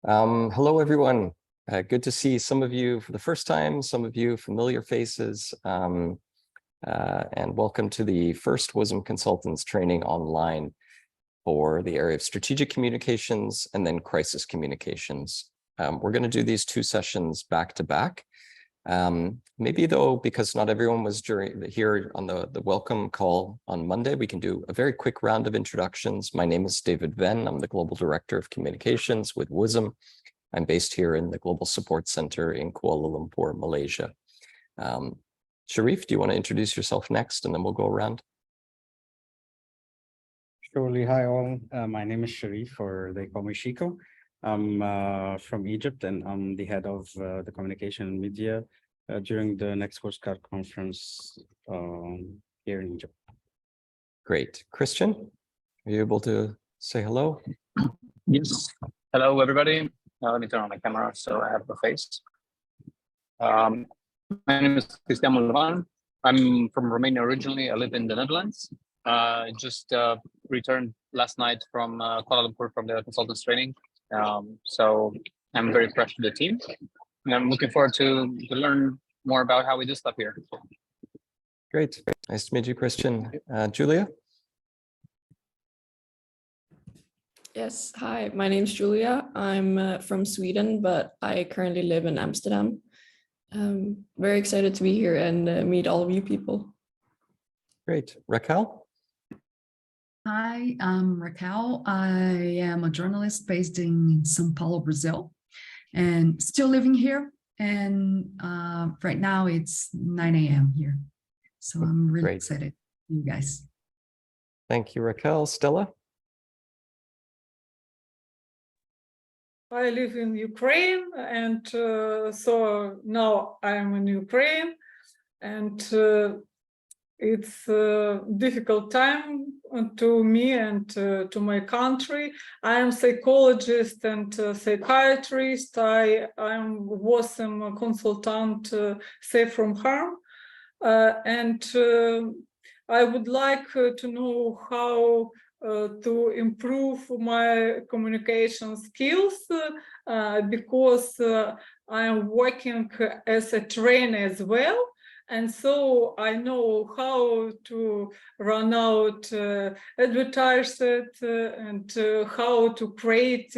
Hello, everyone. Good to see some of you for the first time, some of you familiar faces, and welcome to the first WOSM Consultants Training online for the area of strategic communications and then crisis communications. We're going to do these two sessions back to back. Maybe though, because not everyone was here on the welcome call on Monday, we can do a very quick round of introductions. My name is David Venn. I'm the Global Director of Communications with WOSM. I'm based here in the Global Support Center in Kuala Lumpur, Malaysia. Sharif, do you want to introduce yourself next, and then we'll go around? Surely. Hi all, my name is Sharif, or they call me Shiko. I'm from Egypt, and I'm the head of the communication and media during the next Coast Guard conference here in Egypt. Great. Christian, are you able to say hello? Yes. Hello, everybody. Let me turn on my camera so I have the face. My name is Christian Mulvan. I'm from Romania originally. I live in the Netherlands. Just returned last night from Kuala Lumpur from the consultants training. So I'm very fresh to the team. And I'm looking forward to learn more about how we do stuff here. Great. Nice to meet you, Christian. Julia? Yes, hi, my name's Julia. I'm from Sweden, but I currently live in Amsterdam. Very excited to be here and meet all of you people. Great. Raquel? Hi, I'm Raquel. I am a journalist based in São Paulo, Brazil, and still living here. And right now it's 9 a.m. here. So I'm really excited, you guys. Thank you, Raquel. Stella? I live in Ukraine, and so now I'm in Ukraine, and it's a difficult time to me and to my country. I am psychologist and psychiatrist. I'm WOSM consultant, safe from harm, and I would like to know how to improve my communication skills because I'm working as a trainer as well. And so I know how to run out advertisement and how to create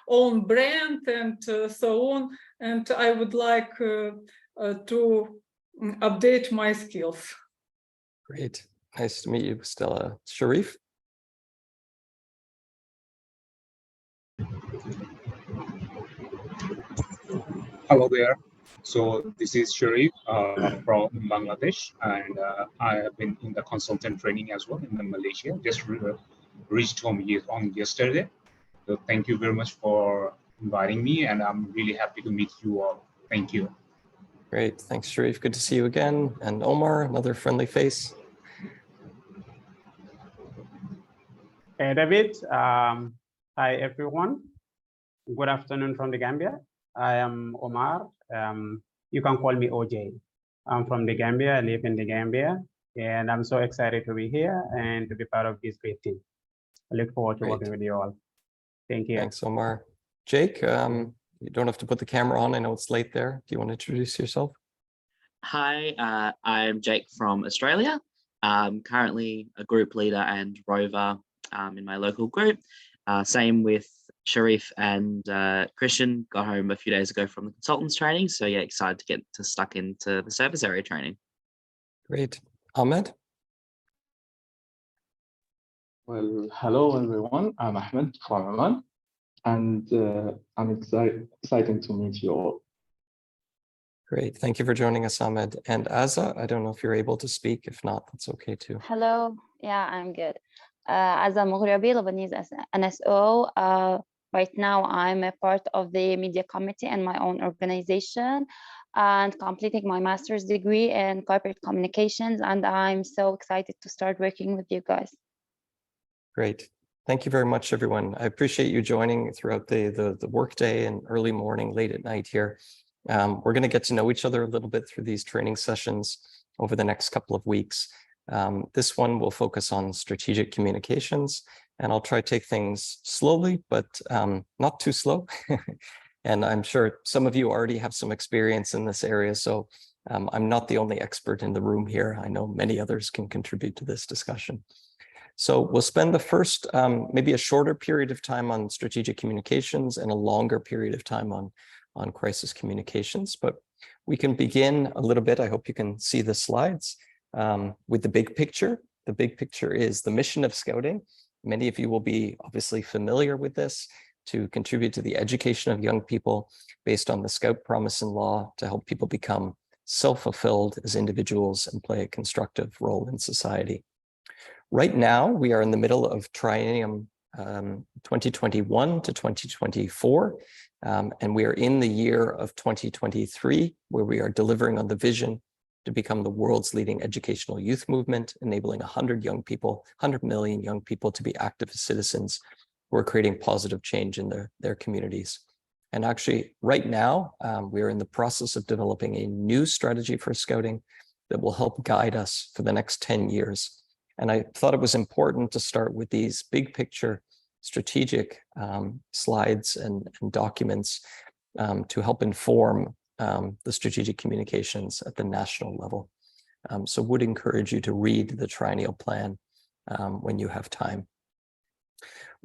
own brand and so on. And I would like to update my skills. Great. Nice to meet you, Stella. Sharif? Hello there. So this is Sharif from Bangladesh, and I have been in the consultant training as well in Malaysia. Just reached home on yesterday. So thank you very much for inviting me, and I'm really happy to meet you all. Thank you. Great. Thanks, Sharif. Good to see you again. And Omar, another friendly face. Hey, David. Hi, everyone. Good afternoon from the Gambia. I am Omar. You can call me OJ. I'm from the Gambia. I live in the Gambia, and I'm so excited to be here and to be part of this great team. I look forward to working with you all. Thank you. Thanks, Omar. Jake, you don't have to put the camera on. I know it's late there. Do you want to introduce yourself? Hi, I'm Jake from Australia. I'm currently a group leader and rover in my local group. Same with Sharif and Christian. Got home a few days ago from the consultants training. So yeah, excited to get stuck into the service area training. Great. Ahmed? Well, hello everyone. I'm Ahmed from Oman, and I'm excited to meet you all. Great. Thank you for joining us, Ahmed. And Azza, I don't know if you're able to speak. If not, that's okay too. Hello. Yeah, I'm good. Azza Mughrabi, Lebanese NSO. Right now, I'm a part of the media committee in my own organization and completing my master's degree in corporate communications. And I'm so excited to start working with you guys. Great. Thank you very much, everyone. I appreciate you joining throughout the workday and early morning, late at night here. We're going to get to know each other a little bit through these training sessions over the next couple of weeks. This one will focus on strategic communications, and I'll try to take things slowly, but not too slow. And I'm sure some of you already have some experience in this area, so I'm not the only expert in the room here. I know many others can contribute to this discussion. So we'll spend the first, maybe a shorter period of time on strategic communications and a longer period of time on crisis communications. But we can begin a little bit, I hope you can see the slides, with the big picture. The big picture is the mission of Scouting. Many of you will be obviously familiar with this, to contribute to the education of young people based on the Scout Promise and Law to help people become self-fulfilled as individuals and play a constructive role in society. Right now, we are in the middle of triennium 2021 to 2024, and we are in the year of 2023, where we are delivering on the vision to become the world's leading educational youth movement, enabling 100 million young people to be active citizens who are creating positive change in their communities. And actually, right now, we are in the process of developing a new strategy for Scouting that will help guide us for the next 10 years. And I thought it was important to start with these big picture strategic slides and documents to help inform the strategic communications at the national level. So would encourage you to read the triennial plan when you have time.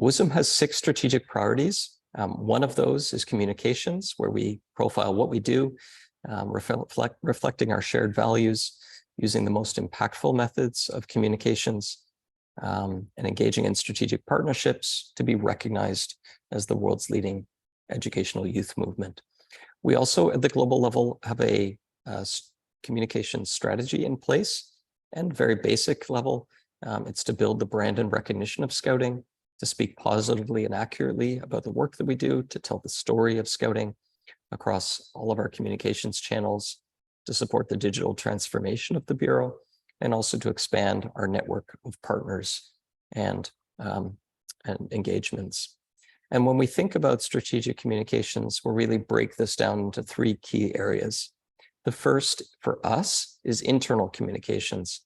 WOSM has 6 strategic priorities. One of those is communications, where we profile what we do, reflecting our shared values, using the most impactful methods of communications, and engaging in strategic partnerships to be recognized as the world's leading educational youth movement. We also, at the global level, have a communication strategy in place, and very basic level. It's to build the brand and recognition of Scouting, to speak positively and accurately about the work that we do, to tell the story of Scouting across all of our communications channels, to support the digital transformation of the Bureau, and also to expand our network of partners and engagements. And when we think about strategic communications, we'll really break this down into 3 key areas. The first for us is internal communications.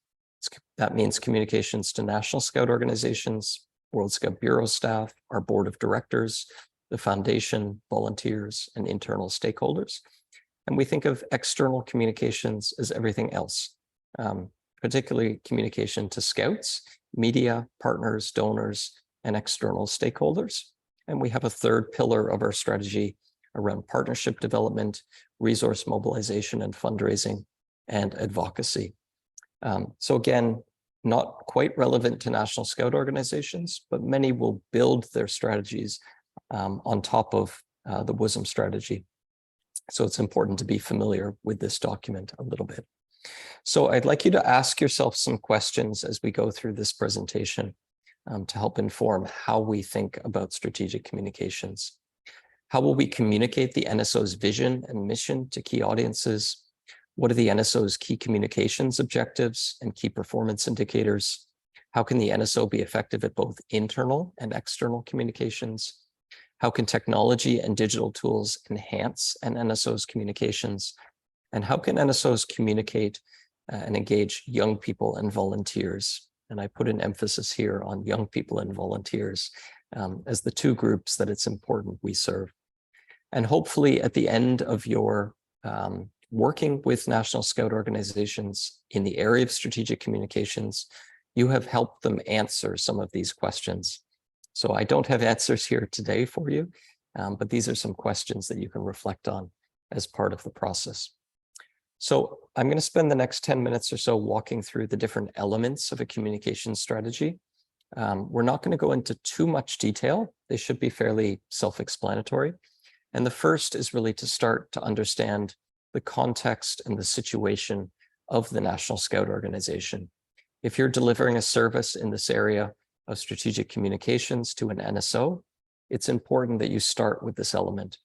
That means communications to National Scout organizations, World Scout Bureau staff, our board of directors, the foundation, volunteers, and internal stakeholders. And we think of external communications as everything else, particularly communication to Scouts, media, partners, donors, and external stakeholders. And we have a third pillar of our strategy around partnership development, resource mobilization and fundraising, and advocacy. So again, not quite relevant to National Scout organizations, but many will build their strategies on top of the WOSM strategy. So it's important to be familiar with this document a little bit. So I'd like you to ask yourself some questions as we go through this presentation to help inform how we think about strategic communications. How will we communicate the NSO's vision and mission to key audiences? What are the NSO's key communications objectives and key performance indicators? How can the NSO be effective at both internal and external communications? How can technology and digital tools enhance an NSO's communications? And how can NSOs communicate and engage young people and volunteers? And I put an emphasis here on young people and volunteers as the 2 groups that it's important we serve. And hopefully at the end of your working with National Scout organizations in the area of strategic communications, you have helped them answer some of these questions. So I don't have answers here today for you, but these are some questions that you can reflect on as part of the process. So I'm going to spend the next 10 minutes or so walking through the different elements of a communication strategy. We're not going to go into too much detail. They should be fairly self-explanatory. And the first is really to start to understand the context and the situation of the National Scout organization. If you're delivering a service in this area of strategic communications to an NSO, it's important that you start with this element,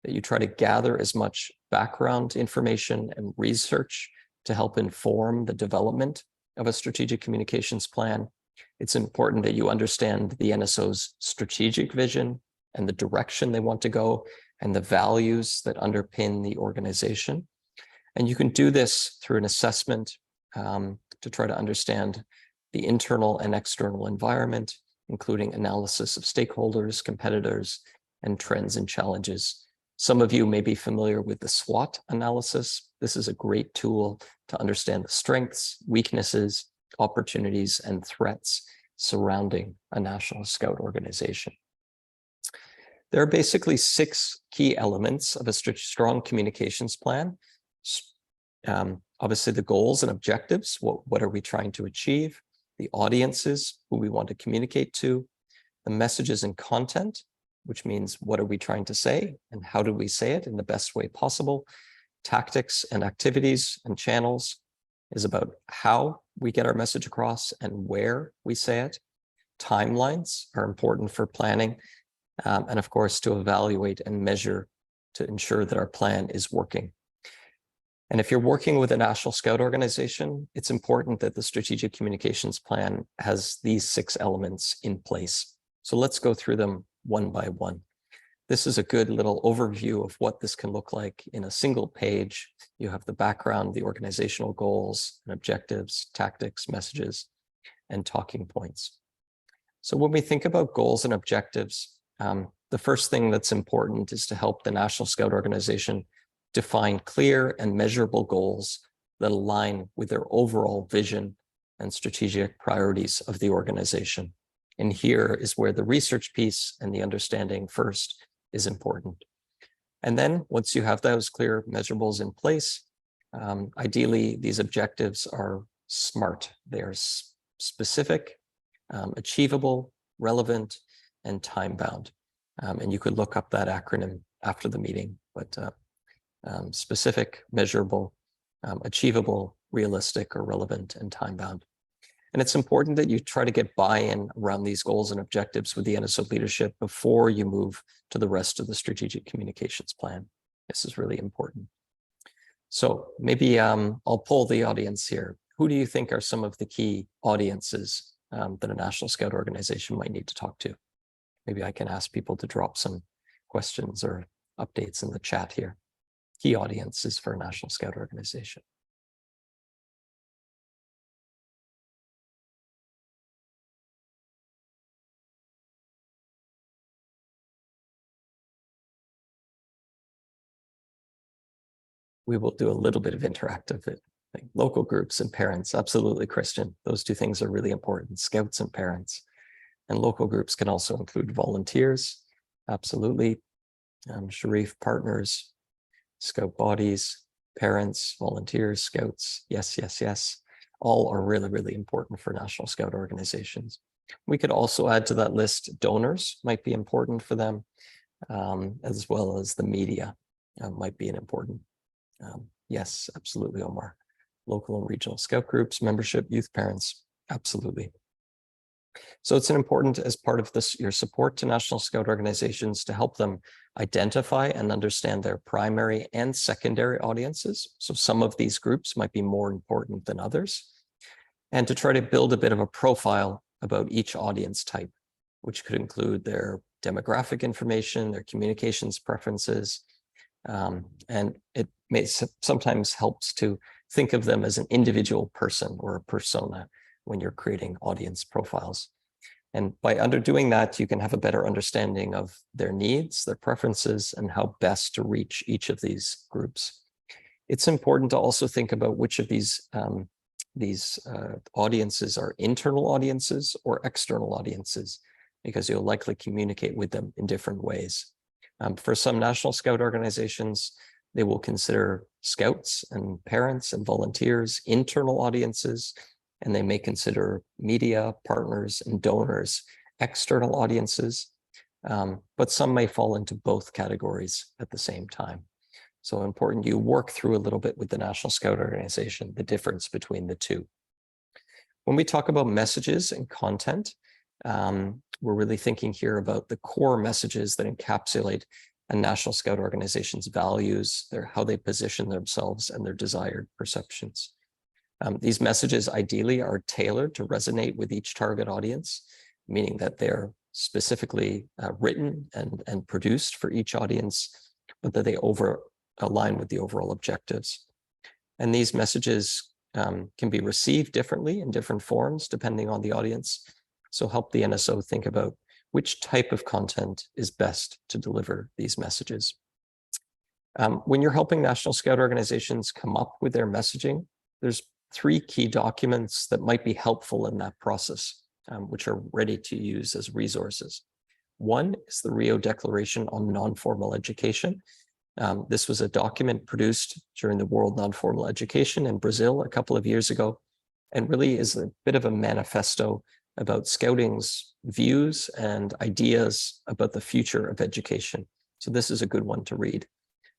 that you try to gather as much background information and research to help inform the development of a strategic communications plan. It's important that you understand the NSO's strategic vision and the direction they want to go and the values that underpin the organization. And you can do this through an assessment to try to understand the internal and external environment, including analysis of stakeholders, competitors, and trends and challenges. Some of you may be familiar with the SWOT analysis. This is a great tool to understand the strengths, weaknesses, opportunities, and threats surrounding a National Scout organization. There are basically 6 key elements of a strong communications plan. Obviously, the goals and objectives, what are we trying to achieve? The audiences, who we want to communicate to, the messages and content, which means what are we trying to say and how do we say it in the best way possible. Tactics and activities and channels is about how we get our message across and where we say it. Timelines are important for planning, and of course, to evaluate and measure to ensure that our plan is working. And if you're working with a National Scout organization, it's important that the strategic communications plan has these 6 elements in place. So let's go through them one by one. This is a good little overview of what this can look like in a single page. You have the background, the organizational goals and objectives, tactics, messages, and talking points. So when we think about goals and objectives, the first thing that's important is to help the National Scout organization define clear and measurable goals that align with their overall vision and strategic priorities of the organization. And here is where the research piece and the understanding first is important. And then once you have those clear measurables in place, ideally these objectives are SMART. They're specific, achievable, relevant, and time-bound. And you could look up that acronym after the meeting, but specific, measurable, achievable, realistic, or relevant, and time-bound. And it's important that you try to get buy-in around these goals and objectives with the NSO leadership before you move to the rest of the strategic communications plan. This is really important. So maybe I'll poll the audience here. Who do you think are some of the key audiences that a National Scout organization might need to talk to? Maybe I can ask people to drop some questions or updates in the chat here. Key audiences for a National Scout organization. We will do a little bit of interactive thing. Local groups and parents, absolutely, Christian. Those 2 things are really important, Scouts and parents. And local groups can also include volunteers, absolutely. Sharif, partners, Scout bodies, parents, volunteers, Scouts, yes, yes, yes. All are really, really important for National Scout organizations. We could also add to that list donors might be important for them, as well as the media might be an important. Yes, absolutely, Omar. Local and regional Scout groups, membership, youth parents, absolutely. So it's important as part of this, your support to National Scout organizations to help them identify and understand their primary and secondary audiences. So some of these groups might be more important than others. And to try to build a bit of a profile about each audience type, which could include their demographic information, their communications preferences. And it may sometimes helps to think of them as an individual person or a persona when you're creating audience profiles. And by doing that, you can have a better understanding of their needs, their preferences, and how best to reach each of these groups. It's important to also think about which of these audiences are internal audiences or external audiences, because you'll likely communicate with them in different ways. For some National Scout organizations, they will consider Scouts and parents and volunteers internal audiences, and they may consider media, partners, and donors external audiences, but some may fall into both categories at the same time. So important you work through a little bit with the National Scout organization, the difference between the 2. When we talk about messages and content, we're really thinking here about the core messages that encapsulate a National Scout organization's values, how they position themselves, and their desired perceptions. These messages ideally are tailored to resonate with each target audience, meaning that they're specifically written and produced for each audience, but that they align with the overall objectives. And these messages can be received differently in different forms, depending on the audience. So help the NSO think about which type of content is best to deliver these messages. When you're helping National Scout organizations come up with their messaging, there's 3 key documents that might be helpful in that process, which are ready to use as resources. One is the Rio Declaration on Non-Formal Education. This was a document produced during the World Non-Formal Education in Brazil a couple of years ago, and really is a bit of a manifesto about Scouting's views and ideas about the future of education. So this is a good one to read.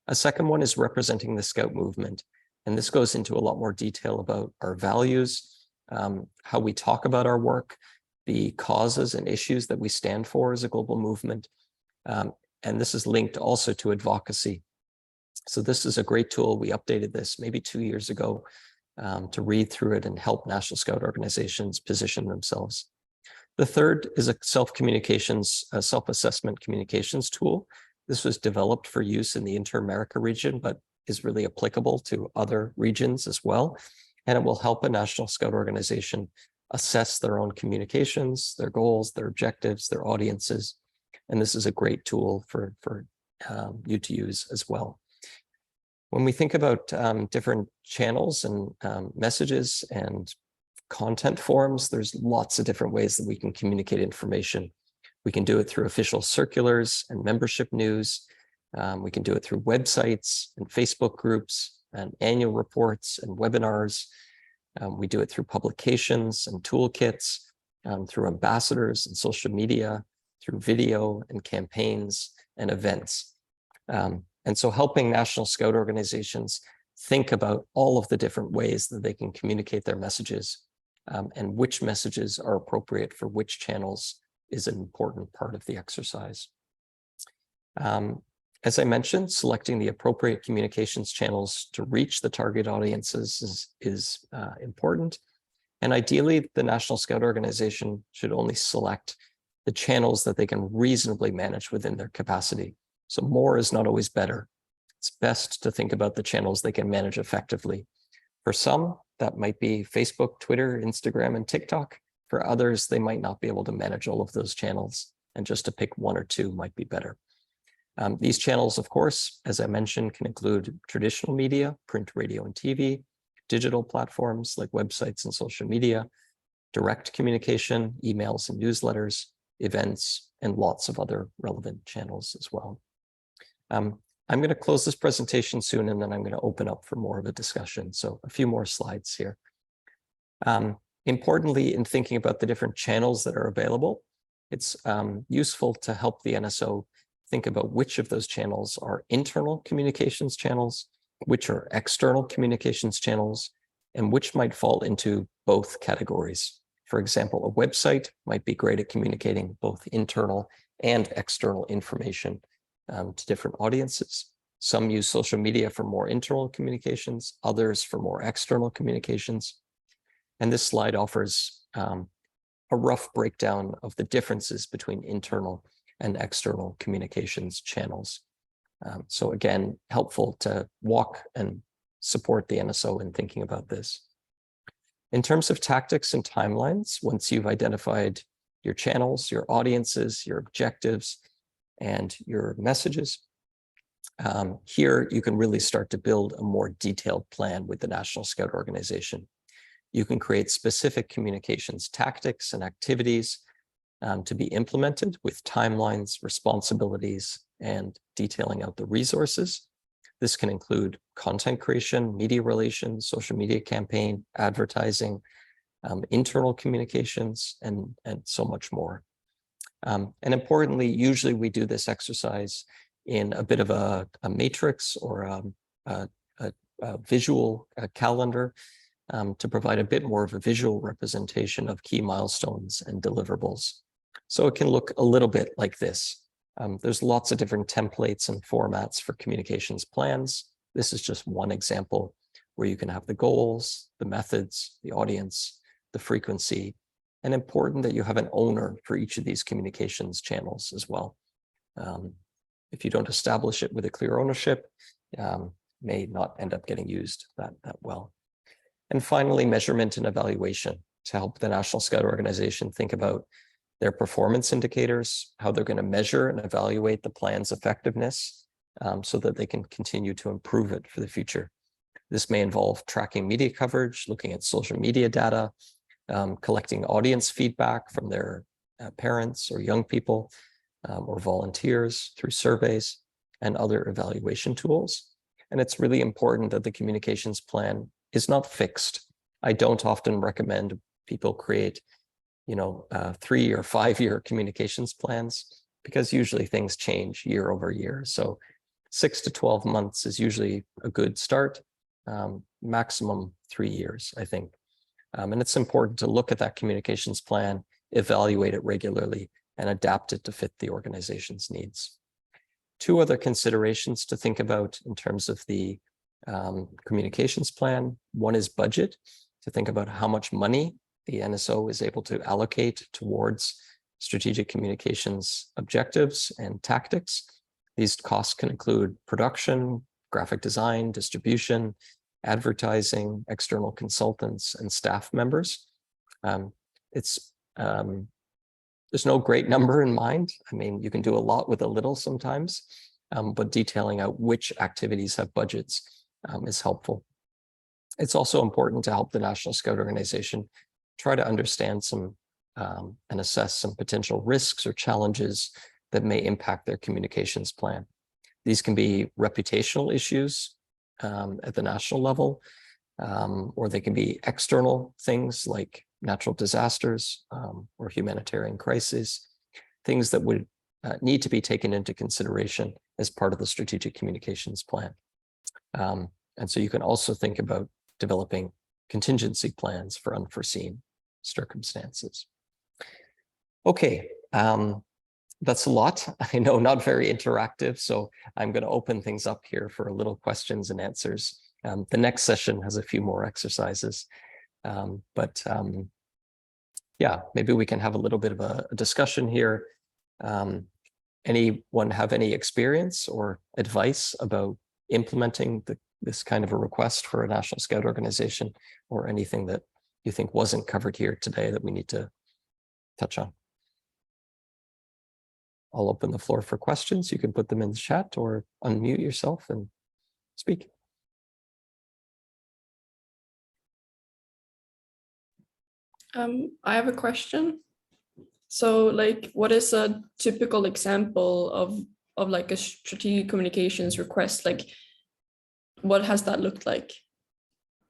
A second one is Representing the Scout Movement. And this goes into a lot more detail about our values, how we talk about our work, the causes and issues that we stand for as a global movement. And this is linked also to advocacy. So this is a great tool. We updated this maybe 2 years ago to read through it and help National Scout organizations position themselves. The third is a self-assessment communications tool. This was developed for use in the Inter-America region, but is really applicable to other regions as well. And it will help a National Scout organization assess their own communications, their goals, their objectives, their audiences. And this is a great tool for you to use as well. When we think about different channels and messages and content forms, there's lots of different ways that we can communicate information. We can do it through official circulars and membership news. We can do it through websites and Facebook groups and annual reports and webinars. We do it through publications and toolkits, through ambassadors and social media, through video and campaigns and events. And so helping National Scout organizations think about all of the different ways that they can communicate their messages and which messages are appropriate for which channels is an important part of the exercise. As I mentioned, selecting the appropriate communications channels to reach the target audiences is important. And ideally, the National Scout organization should only select the channels that they can reasonably manage within their capacity. So more is not always better. It's best to think about the channels they can manage effectively. For some, that might be Facebook, Twitter, Instagram, and TikTok. For others, they might not be able to manage all of those channels, and just to pick 1 or 2 might be better. These channels, of course, as I mentioned, can include traditional media, print, radio, and TV, digital platforms like websites and social media, direct communication, emails and newsletters, events, and lots of other relevant channels as well. I'm going to close this presentation soon, and then I'm going to open up for more of a discussion. So a few more slides here. Importantly, in thinking about the different channels that are available, it's useful to help the NSO think about which of those channels are internal communications channels, which are external communications channels, and which might fall into both categories. For example, a website might be great at communicating both internal and external information to different audiences. Some use social media for more internal communications, others for more external communications. And this slide offers a rough breakdown of the differences between internal and external communications channels. So again, helpful to walk and support the NSO in thinking about this. In terms of tactics and timelines, once you've identified your channels, your audiences, your objectives, and your messages, here you can really start to build a more detailed plan with the National Scout organization. You can create specific communications tactics and activities to be implemented with timelines, responsibilities, and detailing out the resources. This can include content creation, media relations, social media campaign, advertising, internal communications, and so much more. And importantly, usually we do this exercise in a bit of a matrix or a visual calendar to provide a bit more of a visual representation of key milestones and deliverables. So it can look a little bit like this. There's lots of different templates and formats for communications plans. This is just one example where you can have the goals, the methods, the audience, the frequency, and important that you have an owner for each of these communications channels as well. If you don't establish it with a clear ownership, may not end up getting used that well. And finally, measurement and evaluation to help the National Scout organization think about their performance indicators, how they're going to measure and evaluate the plan's effectiveness so that they can continue to improve it for the future. This may involve tracking media coverage, looking at social media data, collecting audience feedback from their parents or young people or volunteers through surveys and other evaluation tools. And it's really important that the communications plan is not fixed. I don't often recommend people create 3 or 5 year communications plans, because usually things change year over year. So 6 to 12 months is usually a good start, maximum 3 years, I think. And it's important to look at that communications plan, evaluate it regularly, and adapt it to fit the organization's needs. 2 other considerations to think about in terms of the communications plan. One is budget, to think about how much money the NSO is able to allocate towards strategic communications objectives and tactics. These costs can include production, graphic design, distribution, advertising, external consultants, and staff members. There's no great number in mind. I mean, you can do a lot with a little sometimes, but detailing out which activities have budgets is helpful. It's also important to help the National Scout organization try to understand some and assess some potential risks or challenges that may impact their communications plan. These can be reputational issues at the national level, or they can be external things like natural disasters or humanitarian crises, things that would need to be taken into consideration as part of the strategic communications plan. And so you can also think about developing contingency plans for unforeseen circumstances. Okay, that's a lot. I know, not very interactive, so I'm going to open things up here for a little questions and answers. The next session has a few more exercises, yeah, maybe we can have a little bit of a discussion here. Anyone have any experience or advice about implementing this kind of a request for a National Scout organization, or anything that you think wasn't covered here today that we need to touch on? I'll open the floor for questions. You can put them in the chat or unmute yourself and speak. I have a question. So, like, what is a typical example of like a strategic communications request? Like, what has that looked like?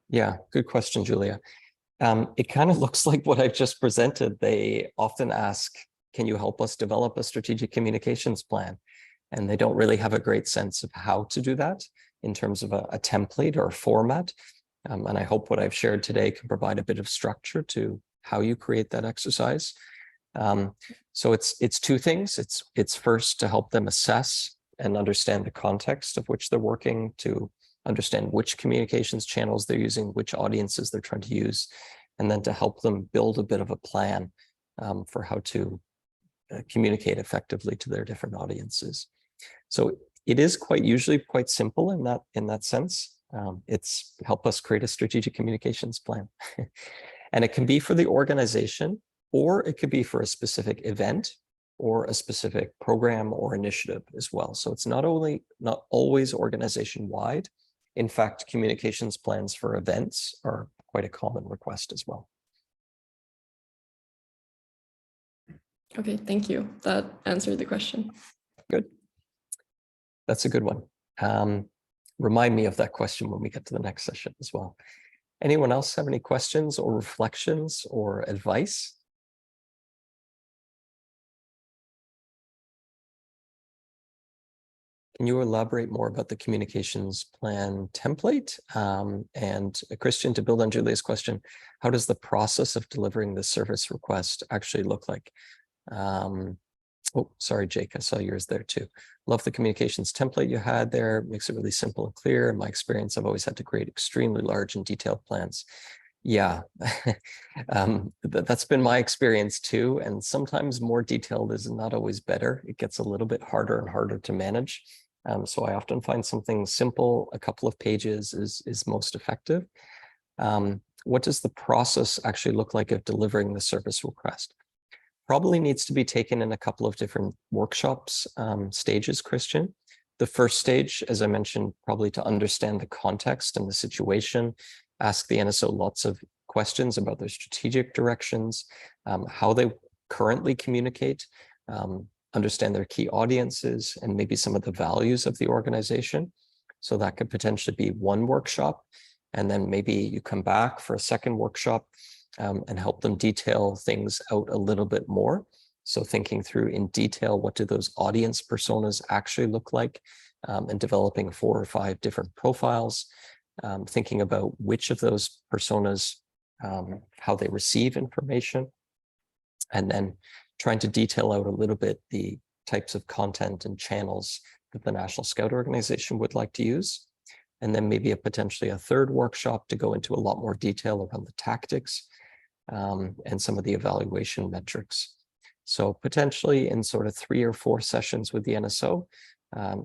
Yeah, good question, Julia. It kind of looks like what I've just presented. They often ask, can you help us develop a strategic communications plan? And they don't really have a great sense of how to do that in terms of a template or a format. And I hope what I've shared today can provide a bit of structure to how you create that exercise. So it's 2 things. It's first to help them assess and understand the context of which they're working, to understand which communications channels they're using, which audiences they're trying to use, and then to help them build a bit of a plan for how to communicate effectively to their different audiences. So it is usually quite simple in that sense. It's help us create a strategic communications plan. And it can be for the organization, or it could be for a specific event or a specific program or initiative as well. So it's not always organization-wide. In fact, communications plans for events are quite a common request as well. Okay, thank you. That answered the question. Good. That's a good one. Remind me of that question when we get to the next session as well. Anyone else have any questions or reflections or advice? Can you elaborate more about the communications plan template? And Christian, to build on Julia's question, how does the process of delivering the service request actually look like? Oh, sorry, Jake, I saw yours there too. Love the communications template you had there. Makes it really simple and clear. In my experience, I've always had to create extremely large and detailed plans. Yeah, that's been my experience too. And sometimes more detailed is not always better. It gets a little bit harder and harder to manage. So I often find something simple, a couple of pages is most effective. What does the process actually look like of delivering the service request? probably needs to be taken in a couple of different workshops stages, Christian. The first stage, as I mentioned, probably to understand the context and the situation, ask the NSO lots of questions about their strategic directions, how they currently communicate, understand their key audiences, and maybe some of the values of the organization. So that could potentially be one workshop. And then maybe you come back for a second workshop and help them detail things out a little bit more. So thinking through in detail, what do those audience personas actually look like, and developing 4 or 5 different profiles, thinking about which of those personas, how they receive information, and then trying to detail out a little bit the types of content and channels that the National Scout Organization would like to use. And then maybe potentially a third workshop to go into a lot more detail around the tactics and some of the evaluation metrics. So potentially in sort of 3 or 4 sessions with the NSO,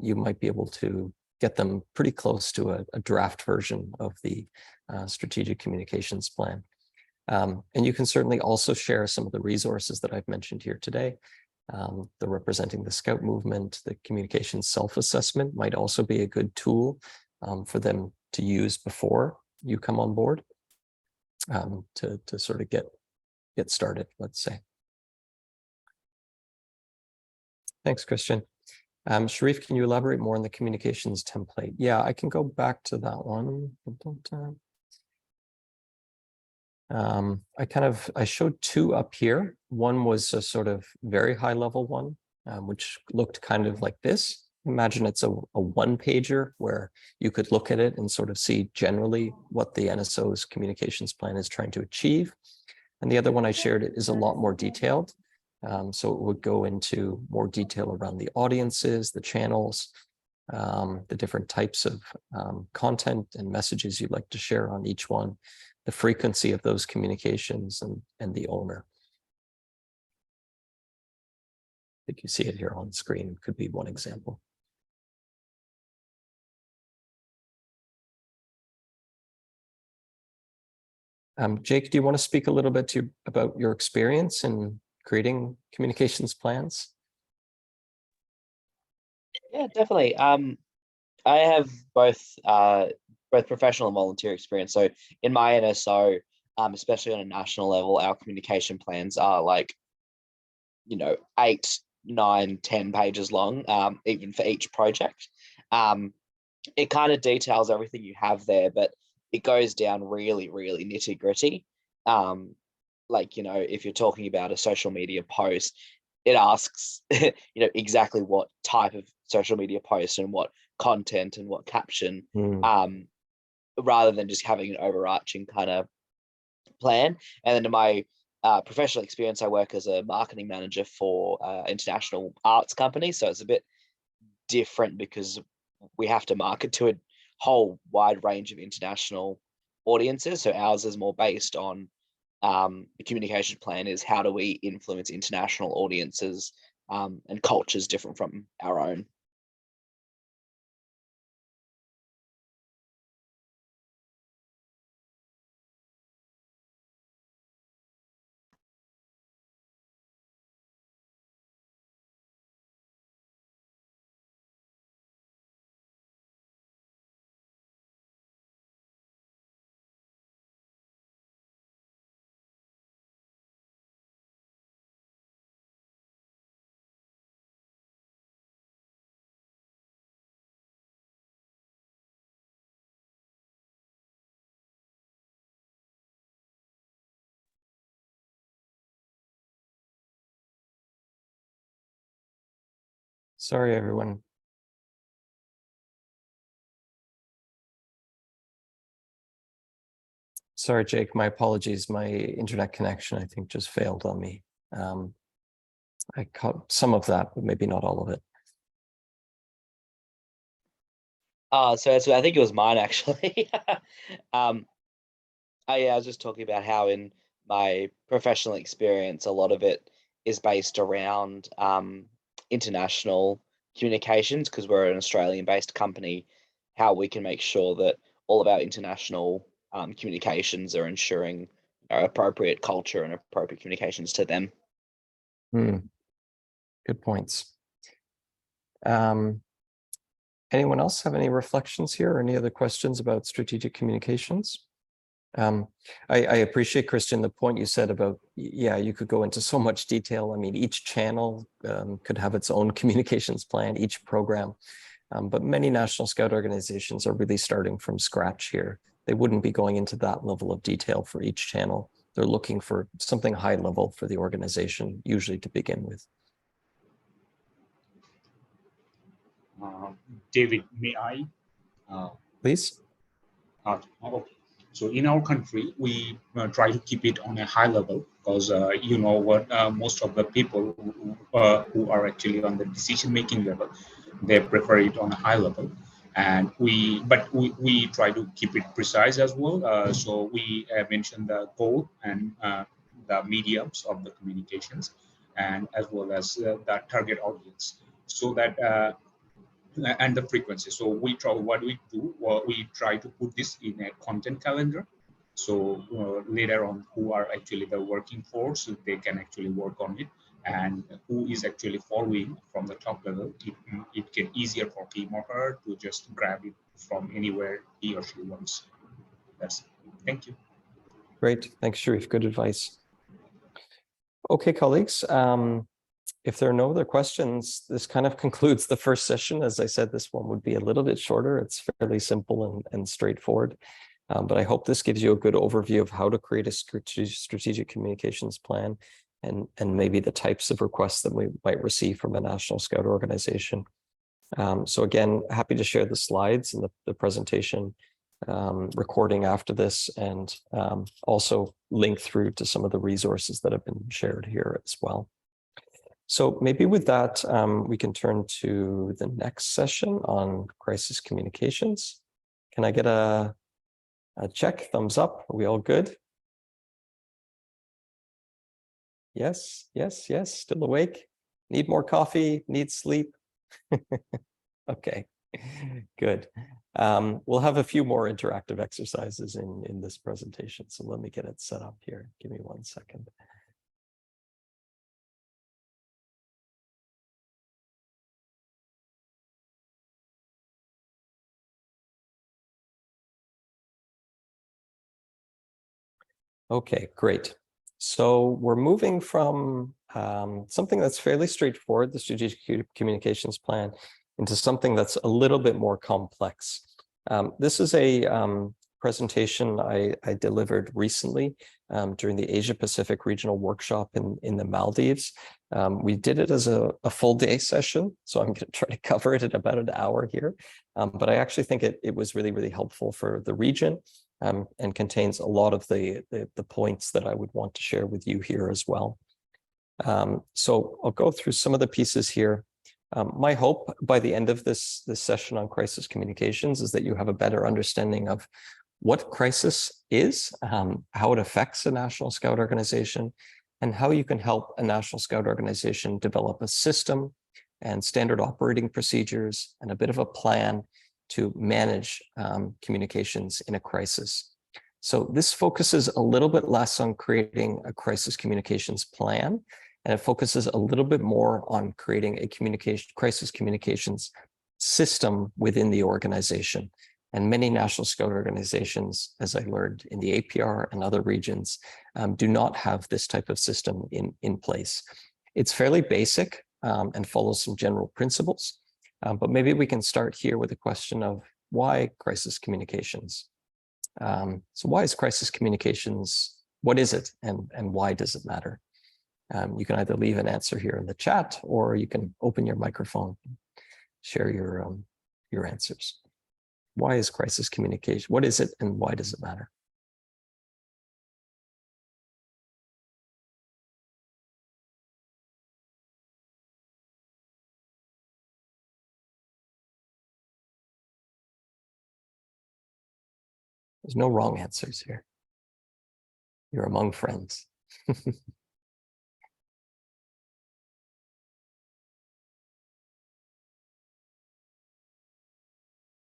you might be able to get them pretty close to a draft version of the strategic communications plan. And you can certainly also share some of the resources that I've mentioned here today. The Representing the Scout Movement, the communication self-assessment might also be a good tool for them to use before you come on board, to sort of get started, let's say. Thanks, Christian. Sharif, can you elaborate more on the communications template? Yeah, I can go back to that one. I showed 2 up here. One was a sort of very high level one, which looked kind of like this. Imagine it's a one-pager where you could look at it and sort of see generally what the NSO's communications plan is trying to achieve. And the other one I shared is a lot more detailed. So it would go into more detail around the audiences, the channels, the different types of content and messages you'd like to share on each one, the frequency of those communications, and the owner. I think you see it here on screen, could be one example. Jake, do you want to speak a little bit about your experience in creating communications plans? Yeah, definitely. I have both professional and volunteer experience. So in my NSO, especially on a national level, our communication plans are like, 8, 9, 10 pages long, even for each project. It kind of details everything you have there, but it goes down really, really nitty gritty. If you're talking about a social media post, it asks, exactly what type of social media post and what content and what caption, rather than just having an overarching kind of plan. And then in my professional experience, I work as a marketing manager for international arts companies. So it's a bit different because we have to market to a whole wide range of international audiences. So ours is more based on the communication plan is how do we influence international audiences and cultures different from our own. Sorry, everyone. Sorry, Jake, my apologies. My internet connection, I think, just failed on me. I caught some of that, but maybe not all of it. So I think it was mine, actually. I was just talking about how in my professional experience, a lot of it is based around international communications, because we're an Australian-based company, how we can make sure that all of our international communications are ensuring appropriate culture and appropriate communications to them. Good points. Anyone else have any reflections here or any other questions about strategic communications? I appreciate, Christian, the point you said about, yeah, you could go into so much detail. I mean, each channel could have its own communications plan, each program, but many National Scout organizations are really starting from scratch here. They wouldn't be going into that level of detail for each channel. They're looking for something high level for the organization, usually to begin with. David, may I? Please. Okay. So in our country, we try to keep it on a high level because you know what, most of the people who are actually on the decision-making level, they prefer it on a high level. And we try to keep it precise as well. So we mentioned the goal and the mediums of the communications, and as well as the target audience, so that and the frequency. So we try, what we do, we try to put this in a content calendar. So later on, who are actually the working force, they can actually work on it, and who is actually following from the top level, it get easier for him or her to just grab it from anywhere he or she wants. That's it. Thank you. Great, thanks, Sharif. Good advice. Okay, colleagues. If there are no other questions, this kind of concludes the first session. As I said, this one would be a little bit shorter. It's fairly simple and straightforward. But I hope this gives you a good overview of how to create a strategic communications plan and maybe the types of requests that we might receive from a National Scout organization. So again, happy to share the slides and the presentation recording after this, and also link through to some of the resources that have been shared here as well. So maybe with that, we can turn to the next session on crisis communications. Can I get a check, thumbs up? Are we all good? Yes, yes, yes, still awake? Need more coffee, need sleep? Okay, good. We'll have a few more interactive exercises in this presentation. So let me get it set up here. Give me 1 second. Okay, great. So we're moving from something that's fairly straightforward, the strategic communications plan, into something that's a little bit more complex. This is a presentation I delivered recently during the Asia Pacific Regional Workshop in the Maldives. We did it as a full day session, so I'm going to try to cover it in about an hour here. But I actually think it was really, really helpful for the region. And contains a lot of the points that I would want to share with you here as well. So I'll go through some of the pieces here. My hope by the end of this session on crisis communications is that you have a better understanding of what crisis is, how it affects a National Scout organization, and how you can help a National Scout organization develop a system and standard operating procedures and a bit of a plan to manage communications in a crisis. So this focuses a little bit less on creating a crisis communications plan, and it focuses a little bit more on creating a crisis communications system within the organization. And many National Scout organizations, as I learned in the APR and other regions, do not have this type of system in place. It's fairly basic and follows some general principles. But maybe we can start here with a question of why crisis communications? So why is crisis communications, what is it and why does it matter? You can either leave an answer here in the chat, or you can open your microphone, share your answers. Why is crisis communication? What is it and why does it matter? There's no wrong answers here. You're among friends.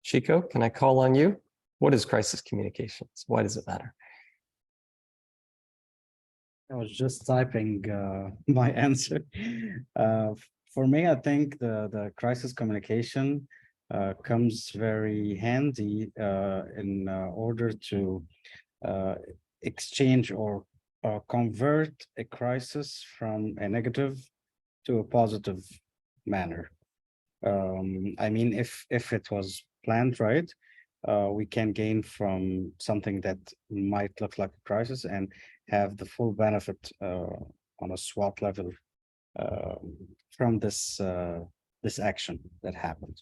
Chico, can I call on you? What is crisis communications? Why does it matter? I was just typing my answer. For me, I think the crisis communication comes very handy in order to exchange or convert a crisis from a negative to a positive manner. I mean, if it was planned right, we can gain from something that might look like a crisis and have the full benefit on a SWOT level from this this action that happened.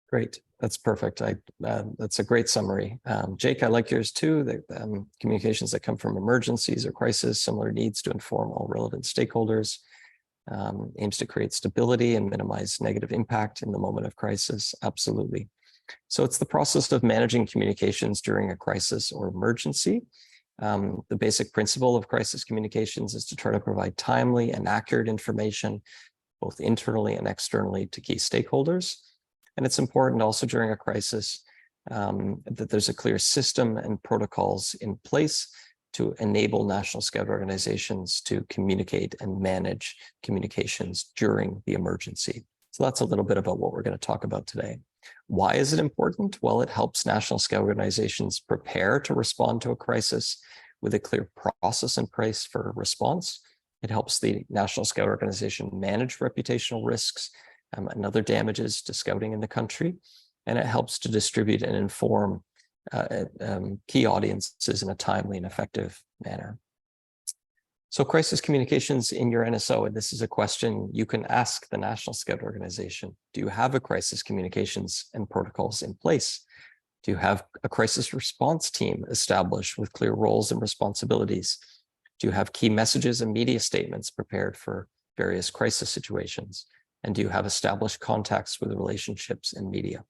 Great, that's perfect. That's a great summary. Jake, I like yours too. The communications that come from emergencies or crisis, similar needs to inform all relevant stakeholders, aims to create stability and minimize negative impact in the moment of crisis. Absolutely. So it's the process of managing communications during a crisis or emergency. The basic principle of crisis communications is to try to provide timely and accurate information, both internally and externally, to key stakeholders. And it's important also during a crisis that there's a clear system and protocols in place to enable National Scout organizations to communicate and manage communications during the emergency. So that's a little bit about what we're going to talk about today. Why is it important? Well, it helps National Scout organizations prepare to respond to a crisis with a clear process in place for response. It helps the National Scout organization manage reputational risks and other damages to scouting in the country. And it helps to distribute and inform key audiences in a timely and effective manner. So crisis communications in your NSO, and this is a question you can ask the National Scout organization. Do you have a crisis communications and protocols in place? Do you have a crisis response team established with clear roles and responsibilities? Do you have key messages and media statements prepared for various crisis situations? And do you have established contacts with relationships and media?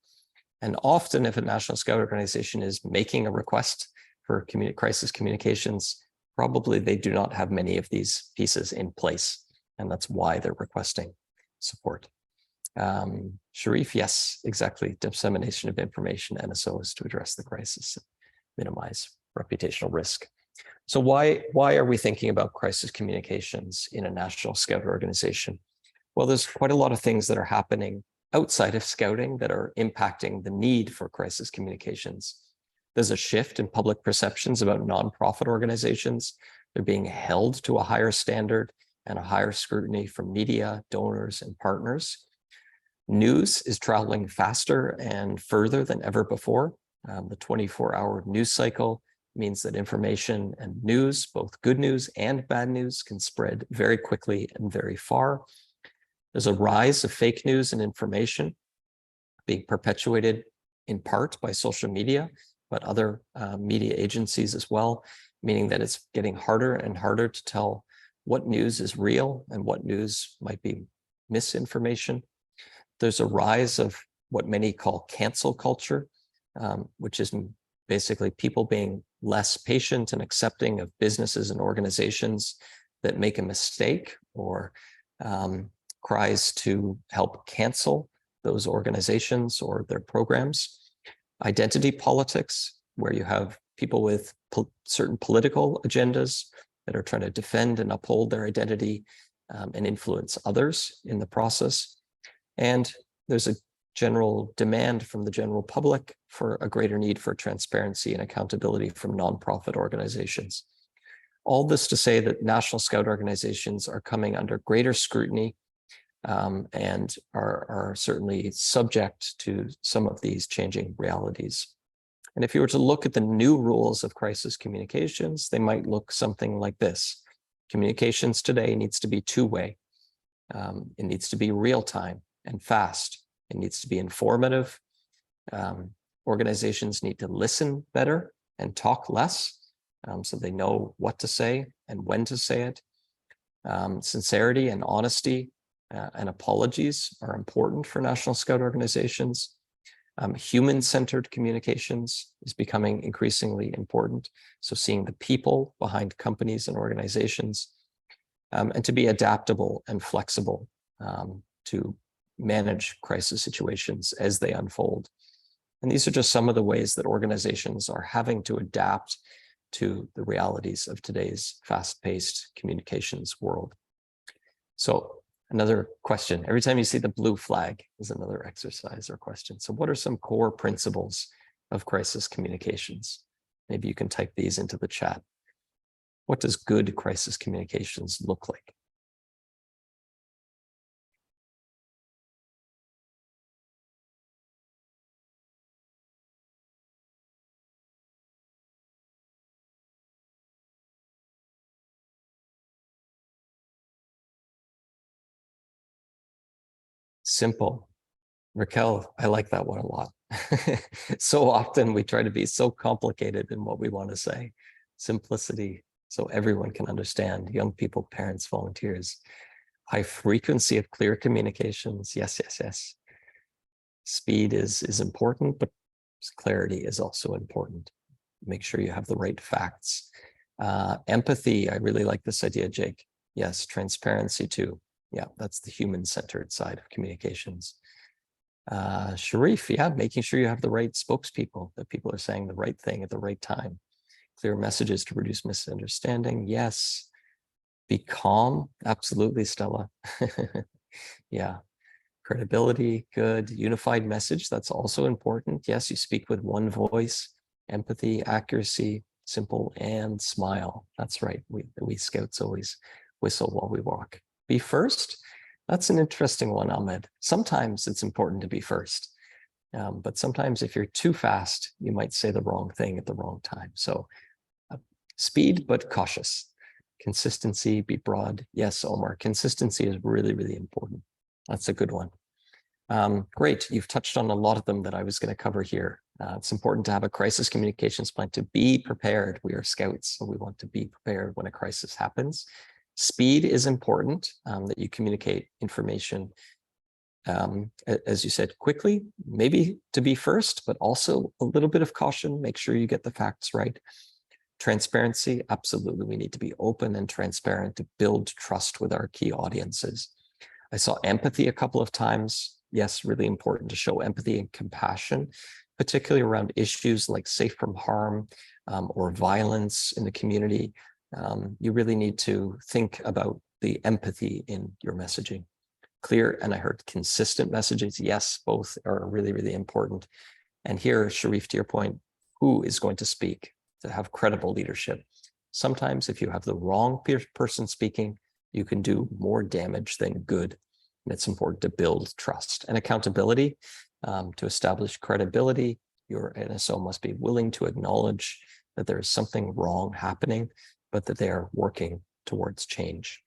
And often if a National Scout organization is making a request for crisis communications, probably they do not have many of these pieces in place. And that's why they're requesting support. Sharif, yes, exactly. Dissemination of information, NSOs to address the crisis, minimize reputational risk. So why are we thinking about crisis communications in a National Scout organization? Well, there's quite a lot of things that are happening outside of scouting that are impacting the need for crisis communications. There's a shift in public perceptions about nonprofit organizations. They're being held to a higher standard and a higher scrutiny from media, donors, and partners. News is traveling faster and further than ever before. The 24-hour news cycle means that information and news, both good news and bad news, can spread very quickly and very far. There's a rise of fake news and information being perpetuated in part by social media, but other media agencies as well, meaning that it's getting harder and harder to tell what news is real and what news might be misinformation. There's a rise of what many call cancel culture, which is basically people being less patient and accepting of businesses and organizations that make a mistake or cries to help cancel those organizations or their programs. Identity politics, where you have people with certain political agendas that are trying to defend and uphold their identity and influence others in the process. And there's a general demand from the general public for a greater need for transparency and accountability from nonprofit organizations. All this to say that National Scout organizations are coming under greater scrutiny and are certainly subject to some of these changing realities. And if you were to look at the new rules of crisis communications, they might look something like this. Communications today needs to be two-way. It needs to be real-time and fast. It needs to be informative. Organizations need to listen better and talk less so they know what to say and when to say it. Sincerity and honesty and apologies are important for National Scout organizations. Human-centered communications is becoming increasingly important. So seeing the people behind companies and organizations, and to be adaptable and flexible to manage crisis situations as they unfold. And these are just some of the ways that organizations are having to adapt to the realities of today's fast-paced communications world. So another question, every time you see the blue flag is another exercise or question. So what are some core principles of crisis communications? Maybe you can type these into the chat. What does good crisis communications look like? Simple. Raquel, I like that one a lot. So often we try to be so complicated in what we want to say. Simplicity, so everyone can understand. Young people, parents, volunteers. High frequency of clear communications. Yes, yes, yes. Speed is important, but clarity is also important. Make sure you have the right facts. Empathy, I really like this idea, Jake. Yes, transparency too. Yeah, that's the human-centered side of communications. Sharif, yeah, making sure you have the right spokespeople, that people are saying the right thing at the right time. Clear messages to reduce misunderstanding. Yes. Be calm. Absolutely, Stella. Yeah. Credibility, good. Unified message, that's also important. Yes, you speak with one voice. Empathy, accuracy, simple, and smile. That's right. We scouts always whistle while we walk. Be first. That's an interesting one, Ahmed. Sometimes it's important to be first. But sometimes if you're too fast, you might say the wrong thing at the wrong time. So speed, but cautious. Consistency, be broad. Yes, Omar, consistency is really, really important. That's a good one. Great, you've touched on a lot of them that I was going to cover here. It's important to have a crisis communications plan to be prepared. We are scouts, so we want to be prepared when a crisis happens. Speed is important, that you communicate information, as you said, quickly, maybe to be first, but also a little bit of caution. Make sure you get the facts right. Transparency, absolutely. We need to be open and transparent to build trust with our key audiences. I saw empathy a couple of times. Yes, really important to show empathy and compassion, particularly around issues like safe from harm or violence in the community. You really need to think about the empathy in your messaging. Clear, and I heard consistent messages. Yes, both are really, really important. And here, Sharif, to your point, who is going to speak to have credible leadership? Sometimes if you have the wrong person speaking, you can do more damage than good. And it's important to build trust and accountability. To establish credibility, your NSO must be willing to acknowledge that there is something wrong happening, but that they are working towards change.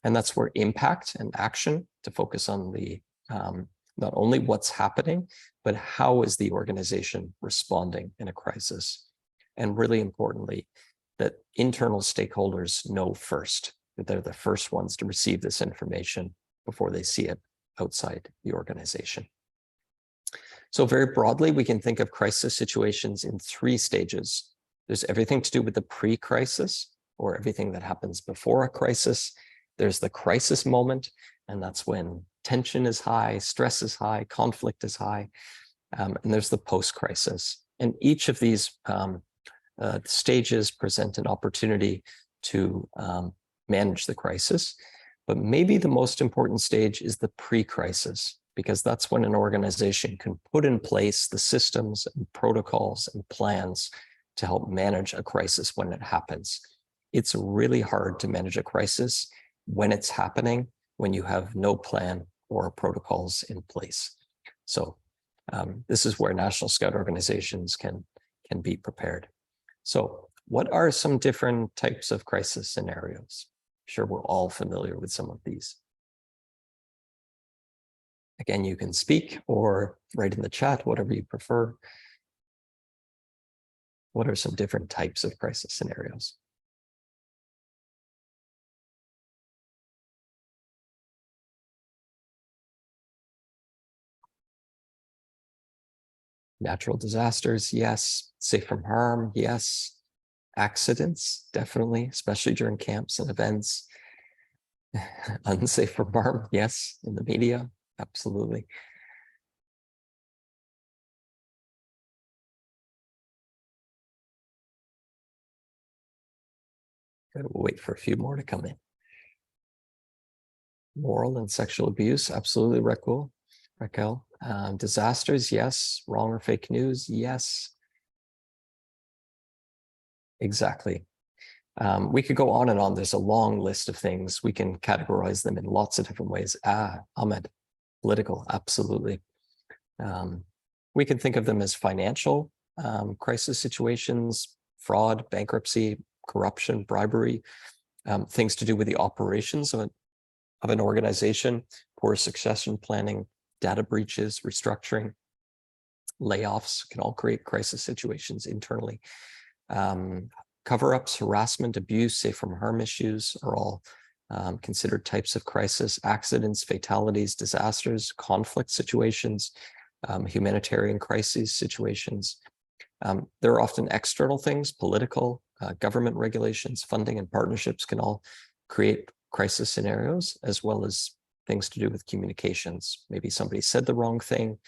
And that's where impact and action, to focus on the not only what's happening, but how is the organization responding in a crisis. And really importantly, that internal stakeholders know first, that they're the first ones to receive this information before they see it outside the organization. So very broadly, we can think of crisis situations in 3 stages. There's everything to do with the pre-crisis, or everything that happens before a crisis. There's the crisis moment, and that's when tension is high, stress is high, conflict is high. And there's the post-crisis. And each of these stages present an opportunity to manage the crisis. But maybe the most important stage is the pre-crisis, because that's when an organization can put in place the systems and protocols and plans to help manage a crisis when it happens. It's really hard to manage a crisis when it's happening, when you have no plan or protocols in place. So this is where National Scout organizations can be prepared. So what are some different types of crisis scenarios? I'm sure we're all familiar with some of these. Again, you can speak or write in the chat, whatever you prefer. What are some different types of crisis scenarios? Natural disasters, yes. Safe from harm, yes. Accidents, definitely, especially during camps and events. Unsafe from harm, yes. In the media, absolutely. We'll wait for a few more to come in. Moral and sexual abuse, absolutely, Raquel. Disasters, yes. Wrong or fake news, yes. Exactly. We could go on and on. There's a long list of things. We can categorize them in lots of different ways. Ahmed, political, absolutely. We can think of them as financial crisis situations, fraud, bankruptcy, corruption, bribery, things to do with the operations of an organization, poor succession planning, data breaches, restructuring, layoffs can all create crisis situations internally. Cover-ups, harassment, abuse, safe from harm issues are all considered types of crisis. Accidents, fatalities, disasters, conflict situations, humanitarian crises situations. There are often external things, political, government regulations, funding and partnerships can all create crisis scenarios, as well as things to do with communications. Maybe somebody said the wrong thing,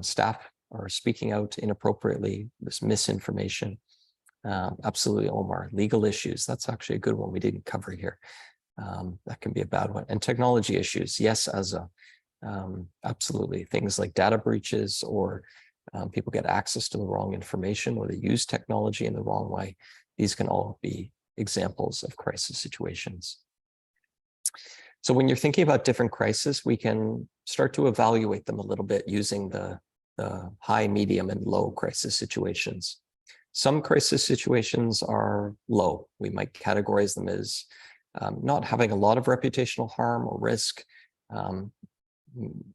staff are speaking out inappropriately, there's misinformation. Absolutely, Omar. Legal issues, that's actually a good one we didn't cover here. That can be a bad one. And technology issues, yes, absolutely. Things like data breaches, or people get access to the wrong information, or they use technology in the wrong way. These can all be examples of crisis situations. So when you're thinking about different crises, we can start to evaluate them a little bit using the high, medium, and low crisis situations. Some crisis situations are low. We might categorize them as not having a lot of reputational harm or risk.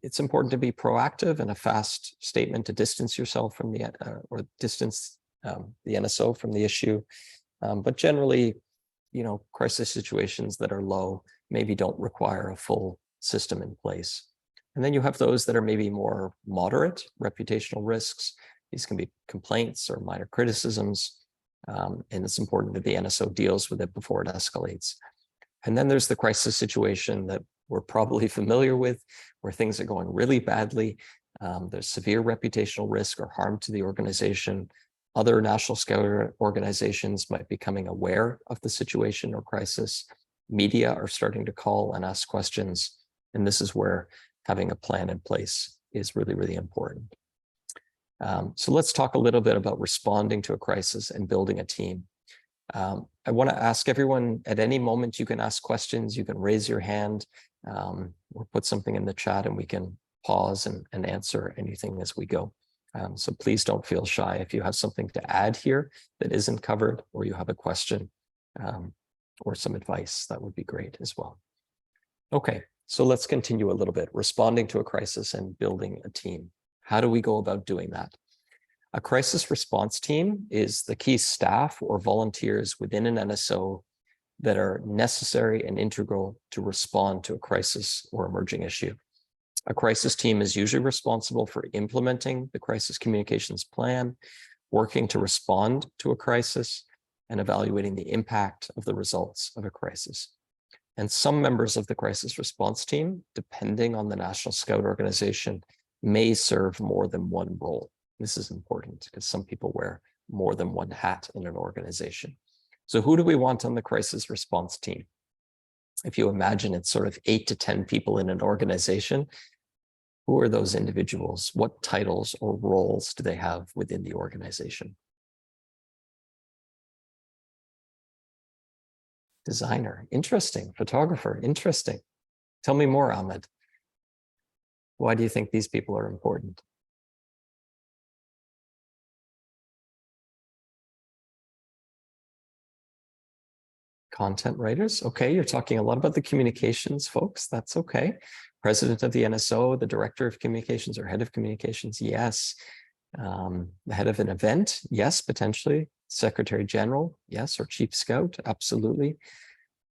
It's important to be proactive and a fast statement to distance yourself from the NSO from the issue. But generally, crisis situations that are low maybe don't require a full system in place. And then you have those that are maybe more moderate reputational risks. These can be complaints or minor criticisms, and it's important that the NSO deals with it before it escalates. And then there's the crisis situation that we're probably familiar with, where things are going really badly. There's severe reputational risk or harm to the organization. Other national scale organizations might be becoming aware of the situation or crisis. Media are starting to call and ask questions. And this is where having a plan in place is really, really important. So let's talk a little bit about responding to a crisis and building a team. I want to ask everyone, at any moment you can ask questions, you can raise your hand or put something in the chat, and we can pause and answer anything as we go. So please don't feel shy. If you have something to add here that isn't covered, or you have a question or some advice, that would be great as well. Okay, so let's continue a little bit. Responding to a crisis and building a team. How do we go about doing that? A crisis response team is the key staff or volunteers within an NSO that are necessary and integral to respond to a crisis or emerging issue. A crisis team is usually responsible for implementing the crisis communications plan, working to respond to a crisis, and evaluating the impact of the results of a crisis. And some members of the crisis response team, depending on the National Scout organization, may serve more than one role. This is important because some people wear more than one hat in an organization. So who do we want on the crisis response team? If you imagine it's sort of 8 to 10 people in an organization, who are those individuals? What titles or roles do they have within the organization? Designer, interesting. Photographer, interesting. Tell me more, Ahmed. Why do you think these people are important? Content writers. Okay, you're talking a lot about the communications folks. That's okay. President of the NSO, the director of communications or head of communications. Yes. The head of an event. Yes, potentially. Secretary General. Yes. Or Chief Scout. Absolutely.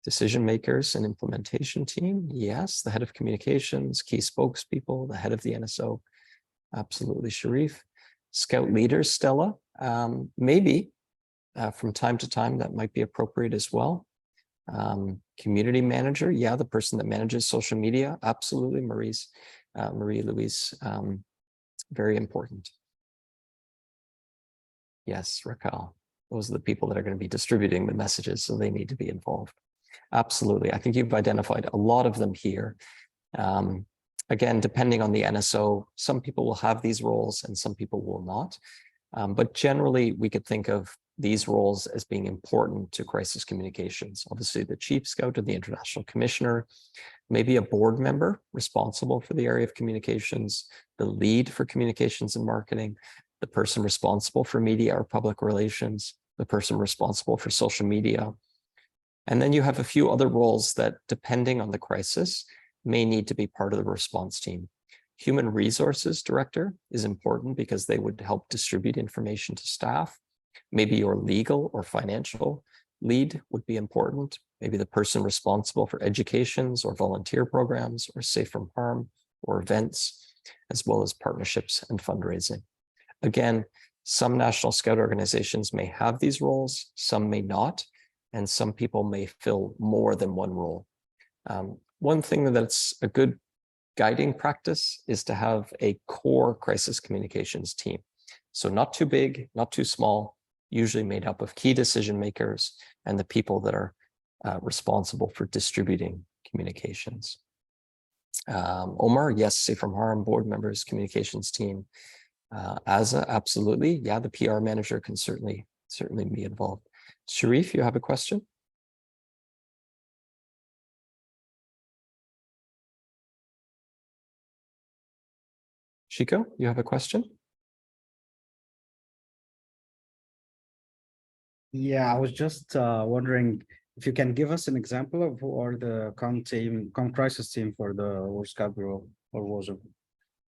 Decision makers and implementation team. Yes. The head of communications, key spokespeople, the head of the NSO. Absolutely, Sharif. Scout leaders, Stella. Maybe from time to time that might be appropriate as well. Community manager, yeah, the person that manages social media, absolutely, Marie-Louise, very important. Yes, Raquel. Those are the people that are going to be distributing the messages, so they need to be involved. Absolutely. I think you've identified a lot of them here. Again, depending on the NSO, some people will have these roles and some people will not. But generally, we could think of these roles as being important to crisis communications. Obviously, the Chief Scout or the International Commissioner, maybe a board member responsible for the area of communications, the lead for communications and marketing, the person responsible for media or public relations, the person responsible for social media. And then you have a few other roles that, depending on the crisis, may need to be part of the response team. Human Resources Director is important because they would help distribute information to staff. Maybe your legal or financial lead would be important. Maybe the person responsible for educations or volunteer programs or safe from harm or events, as well as partnerships and fundraising. Again, some National Scout organizations may have these roles, some may not, and some people may fill more than one role. One thing that's a good guiding practice is to have a core crisis communications team. So not too big, not too small, usually made up of key decision makers and the people that are responsible for distributing communications. Omar, yes, Safe from Harm, board members, communications team. Asa, absolutely. Yeah, the PR manager can certainly be involved. Sharif, you have a question? Shiko, you have a question? Yeah, I was just wondering if you can give us an example of who are the crisis team for the World Scout Bureau or WOSM,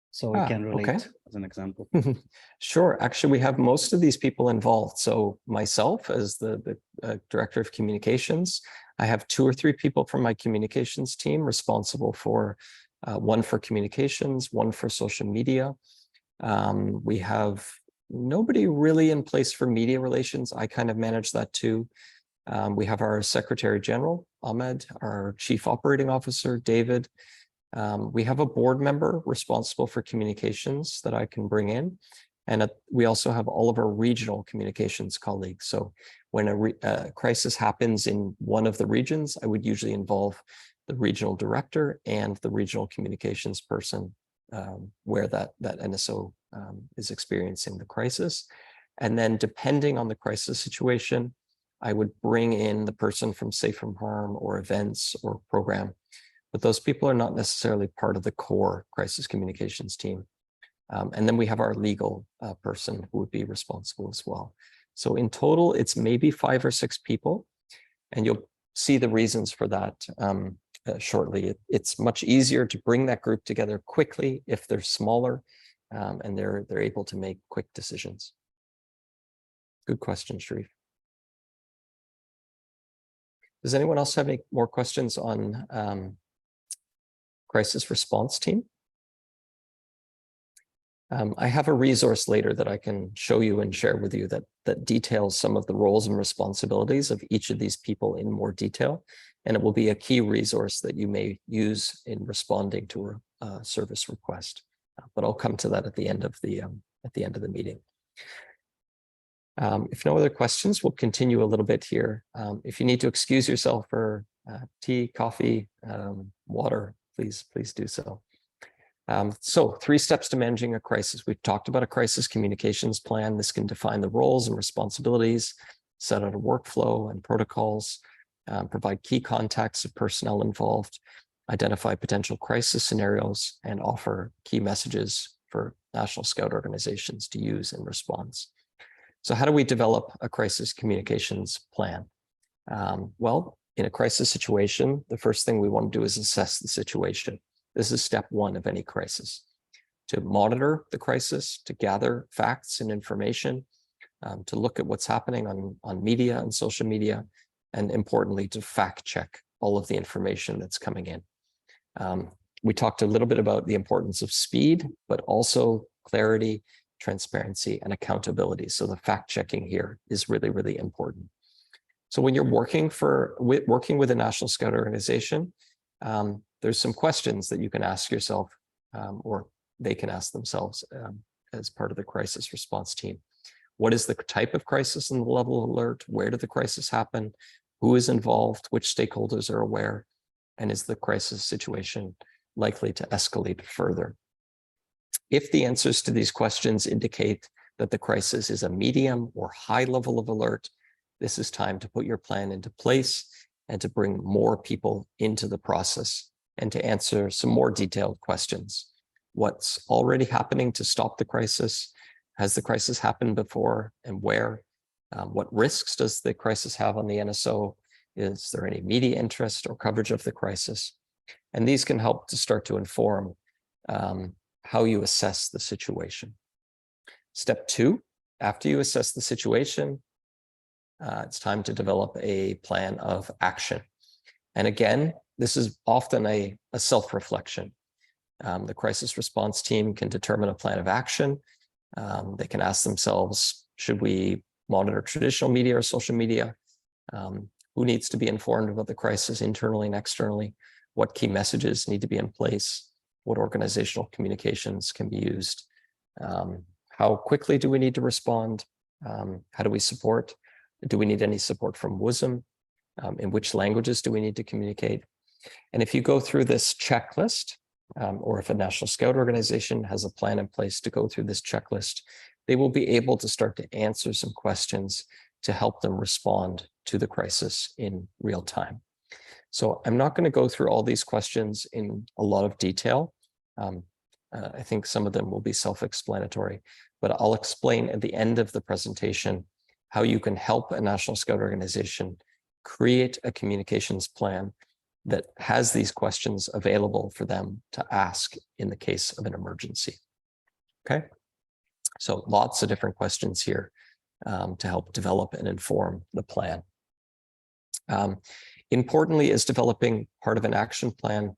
so we can relate as an example. Sure. Actually, we have most of these people involved. So myself, as the Director of Communications, I have 2 or 3 people from my communications team responsible for one for communications, one for social media. We have nobody really in place for media relations. I kind of manage that too. We have our Secretary General, Ahmed, our Chief Operating Officer, David. We have a board member responsible for communications that I can bring in. And we also have all of our regional communications colleagues. So when a crisis happens in one of the regions, I would usually involve the regional director and the regional communications person where that NSO is experiencing the crisis. And then depending on the crisis situation, I would bring in the person from Safe from Harm or events or program. But those people are not necessarily part of the core crisis communications team. And then we have our legal person who would be responsible as well. So in total, it's maybe 5 or 6 people, and you'll see the reasons for that shortly. It's much easier to bring that group together quickly if they're smaller and they're able to make quick decisions. Good question, Sharif. Does anyone else have any more questions on crisis response team? I have a resource later that I can show you and share with you that details some of the roles and responsibilities of each of these people in more detail. And it will be a key resource that you may use in responding to a service request. But I'll come to that at the end of the meeting. If no other questions, we'll continue a little bit here. If you need to excuse yourself for tea, coffee, water, please do so. So 3 steps to managing a crisis. We've talked about a crisis communications plan. This can define the roles and responsibilities, set out a workflow and protocols, provide key contacts of personnel involved, identify potential crisis scenarios, and offer key messages for National Scout organizations to use in response. So how do we develop a crisis communications plan? Well, in a crisis situation, the first thing we want to do is assess the situation. This is step 1 of any crisis. To monitor the crisis, to gather facts and information, to look at what's happening on media and social media, and importantly, to fact check all of the information that's coming in. We talked a little bit about the importance of speed, but also clarity, transparency, and accountability. So the fact checking here is really, really important. So when you're working with a National Scout organization, there's some questions that you can ask yourself, or they can ask themselves as part of the crisis response team. What is the type of crisis and the level of alert? Where did the crisis happen? Who is involved? Which stakeholders are aware? And is the crisis situation likely to escalate further? If the answers to these questions indicate that the crisis is a medium or high level of alert, this is time to put your plan into place and to bring more people into the process and to answer some more detailed questions. What's already happening to stop the crisis? Has the crisis happened before, and where? What risks does the crisis have on the NSO? Is there any media interest or coverage of the crisis? And these can help to start to inform how you assess the situation. Step 2, after you assess the situation, it's time to develop a plan of action. And again, this is often a self-reflection. The crisis response team can determine a plan of action. They can ask themselves, should we monitor traditional media or social media? Who needs to be informed about the crisis internally and externally? What key messages need to be in place? What organizational communications can be used? How quickly do we need to respond? How do we support? Do we need any support from WOSM? In which languages do we need to communicate? And if you go through this checklist, or if a National Scout organization has a plan in place to go through this checklist, they will be able to start to answer some questions to help them respond to the crisis in real time. So I'm not going to go through all these questions in a lot of detail. I think some of them will be self-explanatory, but I'll explain at the end of the presentation how you can help a National Scout organization create a communications plan that has these questions available for them to ask in the case of an emergency. Okay, so lots of different questions here to help develop and inform the plan. Importantly, is developing part of an action plan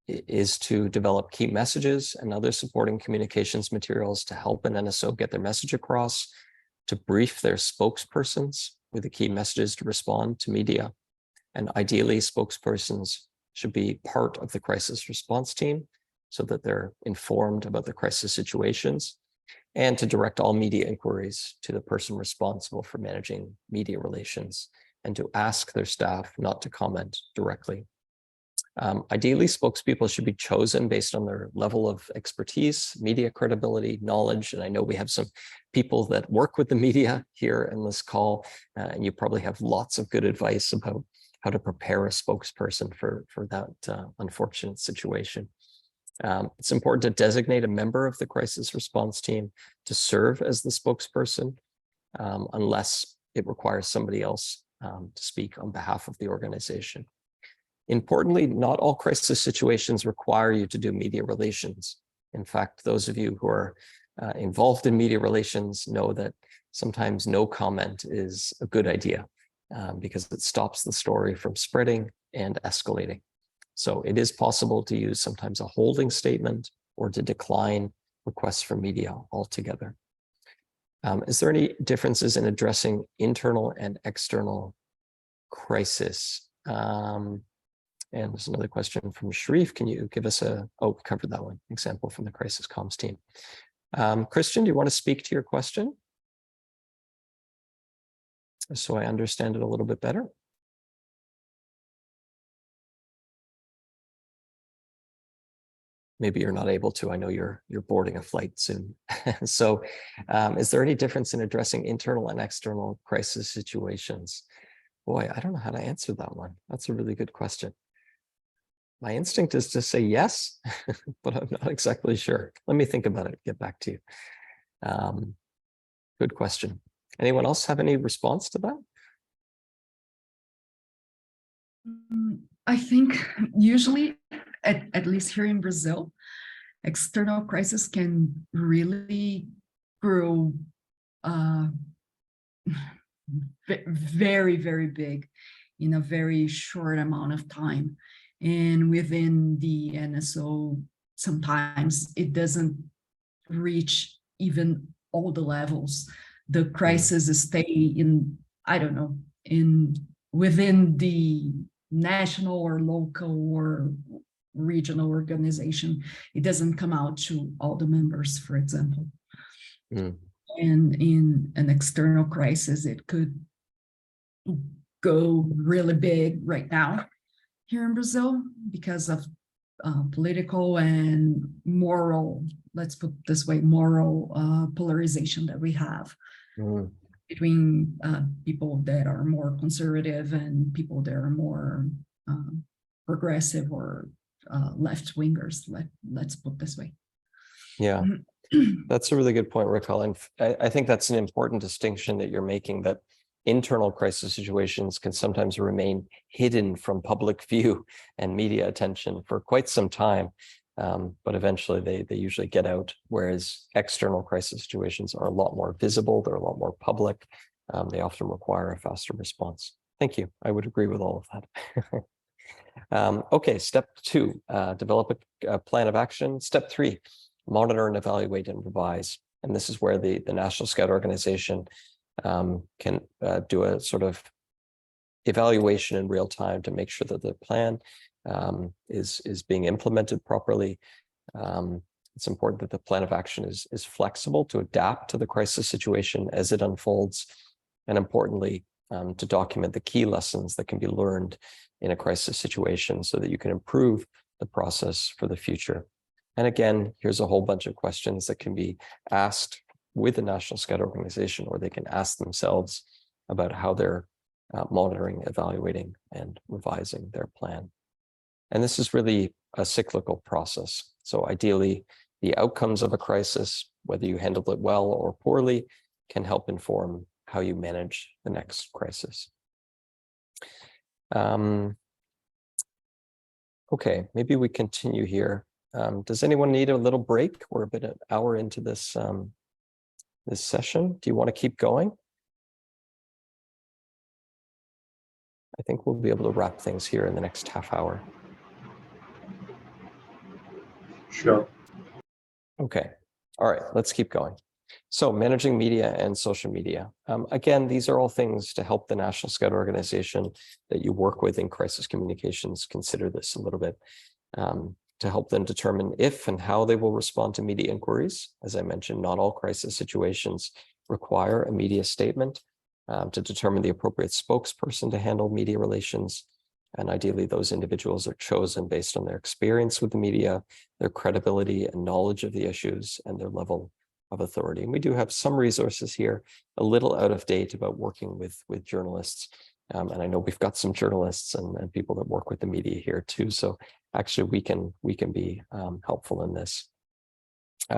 is to develop key messages and other supporting communications materials to help an NSO get their message across, to brief their spokespersons with the key messages to respond to media. And ideally, spokespersons should be part of the crisis response team so that they're informed about the crisis situations, and to direct all media inquiries to the person responsible for managing media relations and to ask their staff not to comment directly. Ideally, spokespeople should be chosen based on their level of expertise, media credibility, knowledge. And I know we have some people that work with the media here in this call, and you probably have lots of good advice about how to prepare a spokesperson for that unfortunate situation. It's important to designate a member of the crisis response team to serve as the spokesperson, unless it requires somebody else to speak on behalf of the organization. Importantly, not all crisis situations require you to do media relations. In fact, those of you who are involved in media relations know that sometimes no comment is a good idea because it stops the story from spreading and escalating. So it is possible to use sometimes a holding statement or to decline requests for media altogether. Is there any differences in addressing internal and external crisis? And there's another question from Sharif. Can you give us we covered that one, example from the crisis comms team. Christian, do you want to speak to your question? So I understand it a little bit better. Maybe you're not able to. I know you're boarding a flight soon. So is there any difference in addressing internal and external crisis situations? Boy, I don't know how to answer that one. That's a really good question. My instinct is to say yes, but I'm not exactly sure. Let me think about it, get back to you. Good question. Anyone else have any response to that? I think usually, at least here in Brazil, external crisis can really grow very, very big in a very short amount of time. And within the NSO, sometimes it doesn't reach even all the levels. The crisis stay in, I don't know, within the national or local or regional organization. It doesn't come out to all the members, for example. And in an external crisis, it could go really big right now here in Brazil because of political and moral, let's put it this way, moral polarization that we have between people that are more conservative and people that are more progressive or left-wingers, let's put it this way. Yeah, that's a really good point, Raquel. And I think that's an important distinction that you're making, that internal crisis situations can sometimes remain hidden from public view and media attention for quite some time. But eventually they usually get out, whereas external crisis situations are a lot more visible, they're a lot more public. They often require a faster response. Thank you. I would agree with all of that. Okay, step 2, develop a plan of action. Step 3, monitor and evaluate and revise. And this is where the National Scout Organization can do a sort of evaluation in real time to make sure that the plan is being implemented properly. It's important that the plan of action is flexible to adapt to the crisis situation as it unfolds, and importantly, to document the key lessons that can be learned in a crisis situation so that you can improve the process for the future. And again, here's a whole bunch of questions that can be asked with the National Scout Organization, or they can ask themselves about how they're monitoring, evaluating, and revising their plan. And this is really a cyclical process. So ideally, the outcomes of a crisis, whether you handle it well or poorly, can help inform how you manage the next crisis. Okay, maybe we continue here. Does anyone need a little break? We're about an hour into this, this session. Do you want to keep going? I think we'll be able to wrap things here in the next half hour. Sure. Okay. All right, let's keep going. So managing media and social media. Again, these are all things to help the National Scout Organization that you work with in crisis communications consider this a little bit, to help them determine if and how they will respond to media inquiries. As I mentioned, not all crisis situations require a media statement, to determine the appropriate spokesperson to handle media relations. And ideally, those individuals are chosen based on their experience with the media, their credibility and knowledge of the issues, and their level of authority. And we do have some resources here, a little out of date, about working with journalists. And I know we've got some journalists and people that work with the media here too. So actually we can be helpful in this.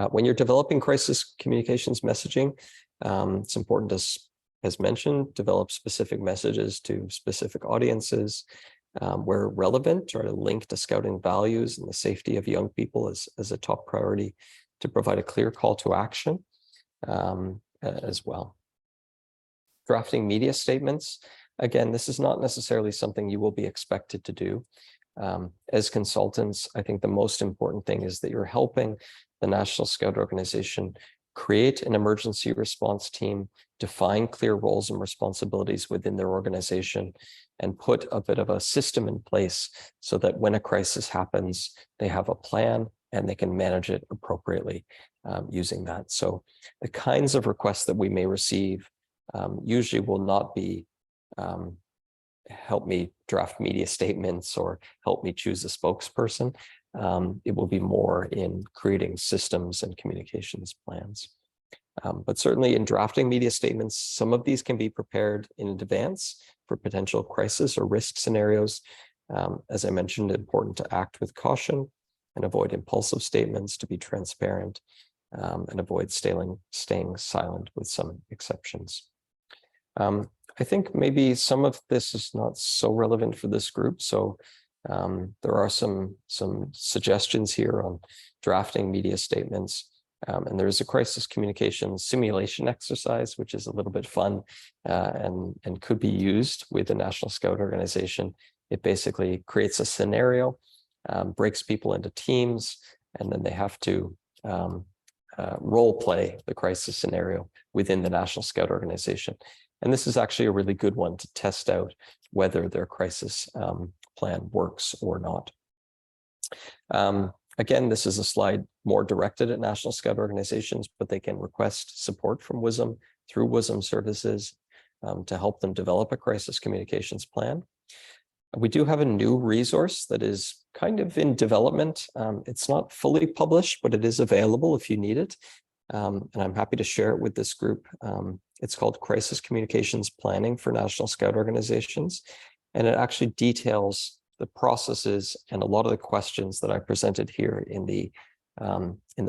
When you're developing crisis communications messaging, it's important to, as mentioned, develop specific messages to specific audiences. Where relevant, try to link to scouting values and the safety of young people as a top priority, to provide a clear call to action as well. Drafting media statements. Again, this is not necessarily something you will be expected to do. As consultants, I think the most important thing is that you're helping the National Scout Organization create an emergency response team, define clear roles and responsibilities within their organization, and put a bit of a system in place so that when a crisis happens, they have a plan and they can manage it appropriately using that. So the kinds of requests that we may receive usually will not be help me draft media statements or help me choose a spokesperson. It will be more in creating systems and communications plans. But certainly in drafting media statements, some of these can be prepared in advance for potential crisis or risk scenarios. As I mentioned, important to act with caution and avoid impulsive statements, to be transparent, and avoid staying silent with some exceptions. I think maybe some of this is not so relevant for this group. So there are some suggestions here on drafting media statements. And there's a crisis communications simulation exercise, which is a little bit fun and could be used with the National Scout Organization. It basically creates a scenario, breaks people into teams, and then they have to role play the crisis scenario within the National Scout Organization. And this is actually a really good one to test out whether their crisis plan works or not. Again, this is a slide more directed at National Scout organizations, but they can request support from WOSM through WOSM services to help them develop a crisis communications plan. We do have a new resource that is kind of in development. It's not fully published, but it is available if you need it. And I'm happy to share it with this group. It's called Crisis Communications Planning for National Scout Organizations. And it actually details the processes and a lot of the questions that I presented here in the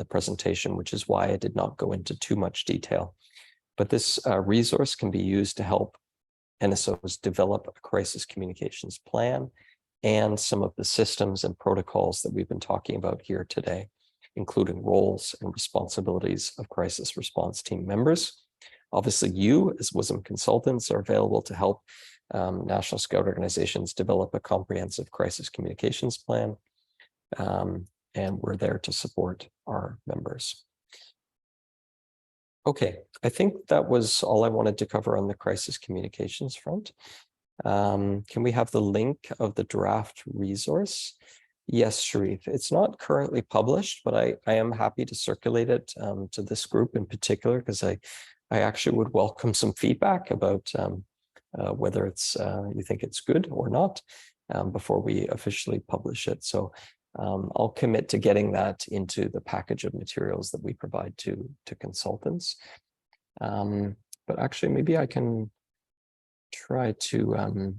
presentation, which is why I did not go into too much detail. But this resource can be used to help NSOs develop a crisis communications plan and some of the systems and protocols that we've been talking about here today, including roles and responsibilities of crisis response team members. Obviously, you as WOSM consultants are available to help National Scout organizations develop a comprehensive crisis communications plan, and we're there to support our members. Okay, I think that was all I wanted to cover on the crisis communications front. Can we have the link of the draft resource? Yes, Sharif, it's not currently published, but I am happy to circulate it to this group in particular, because I actually would welcome some feedback about whether it's you think it's good or not before we officially publish it. So I'll commit to getting that into the package of materials that we provide to consultants. But actually, maybe I can try to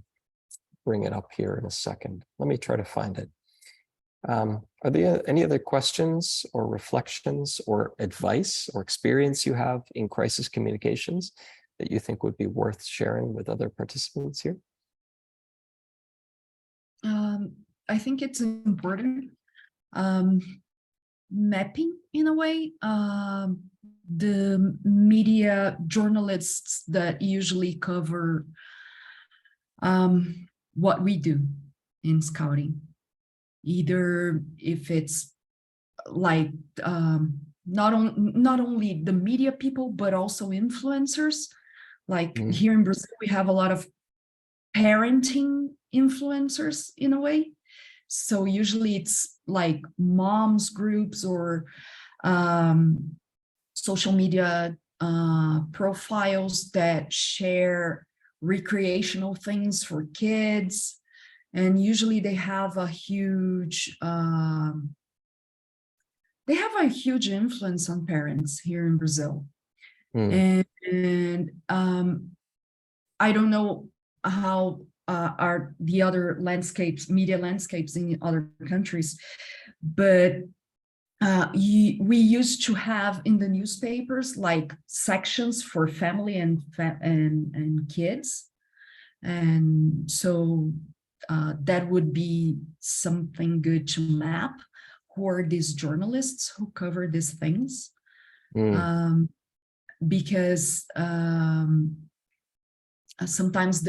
bring it up here in a second. Let me try to find it. Are there any other questions or reflections or advice or experience you have in crisis communications that you think would be worth sharing with other participants here? I think it's important mapping in a way the media journalists that usually cover what we do in scouting, either if it's like not only the media people, but also influencers. Like here in Brazil, we have a lot of parenting influencers in a way. So usually it's like moms groups or social media profiles that share recreational things for kids. And usually they have a huge influence on parents here in Brazil. And I don't know how are the other landscapes, media landscapes in other countries, but we used to have in the newspapers like sections for family and kids, and so that would be something good to map. Who are these journalists who cover these things? Because sometimes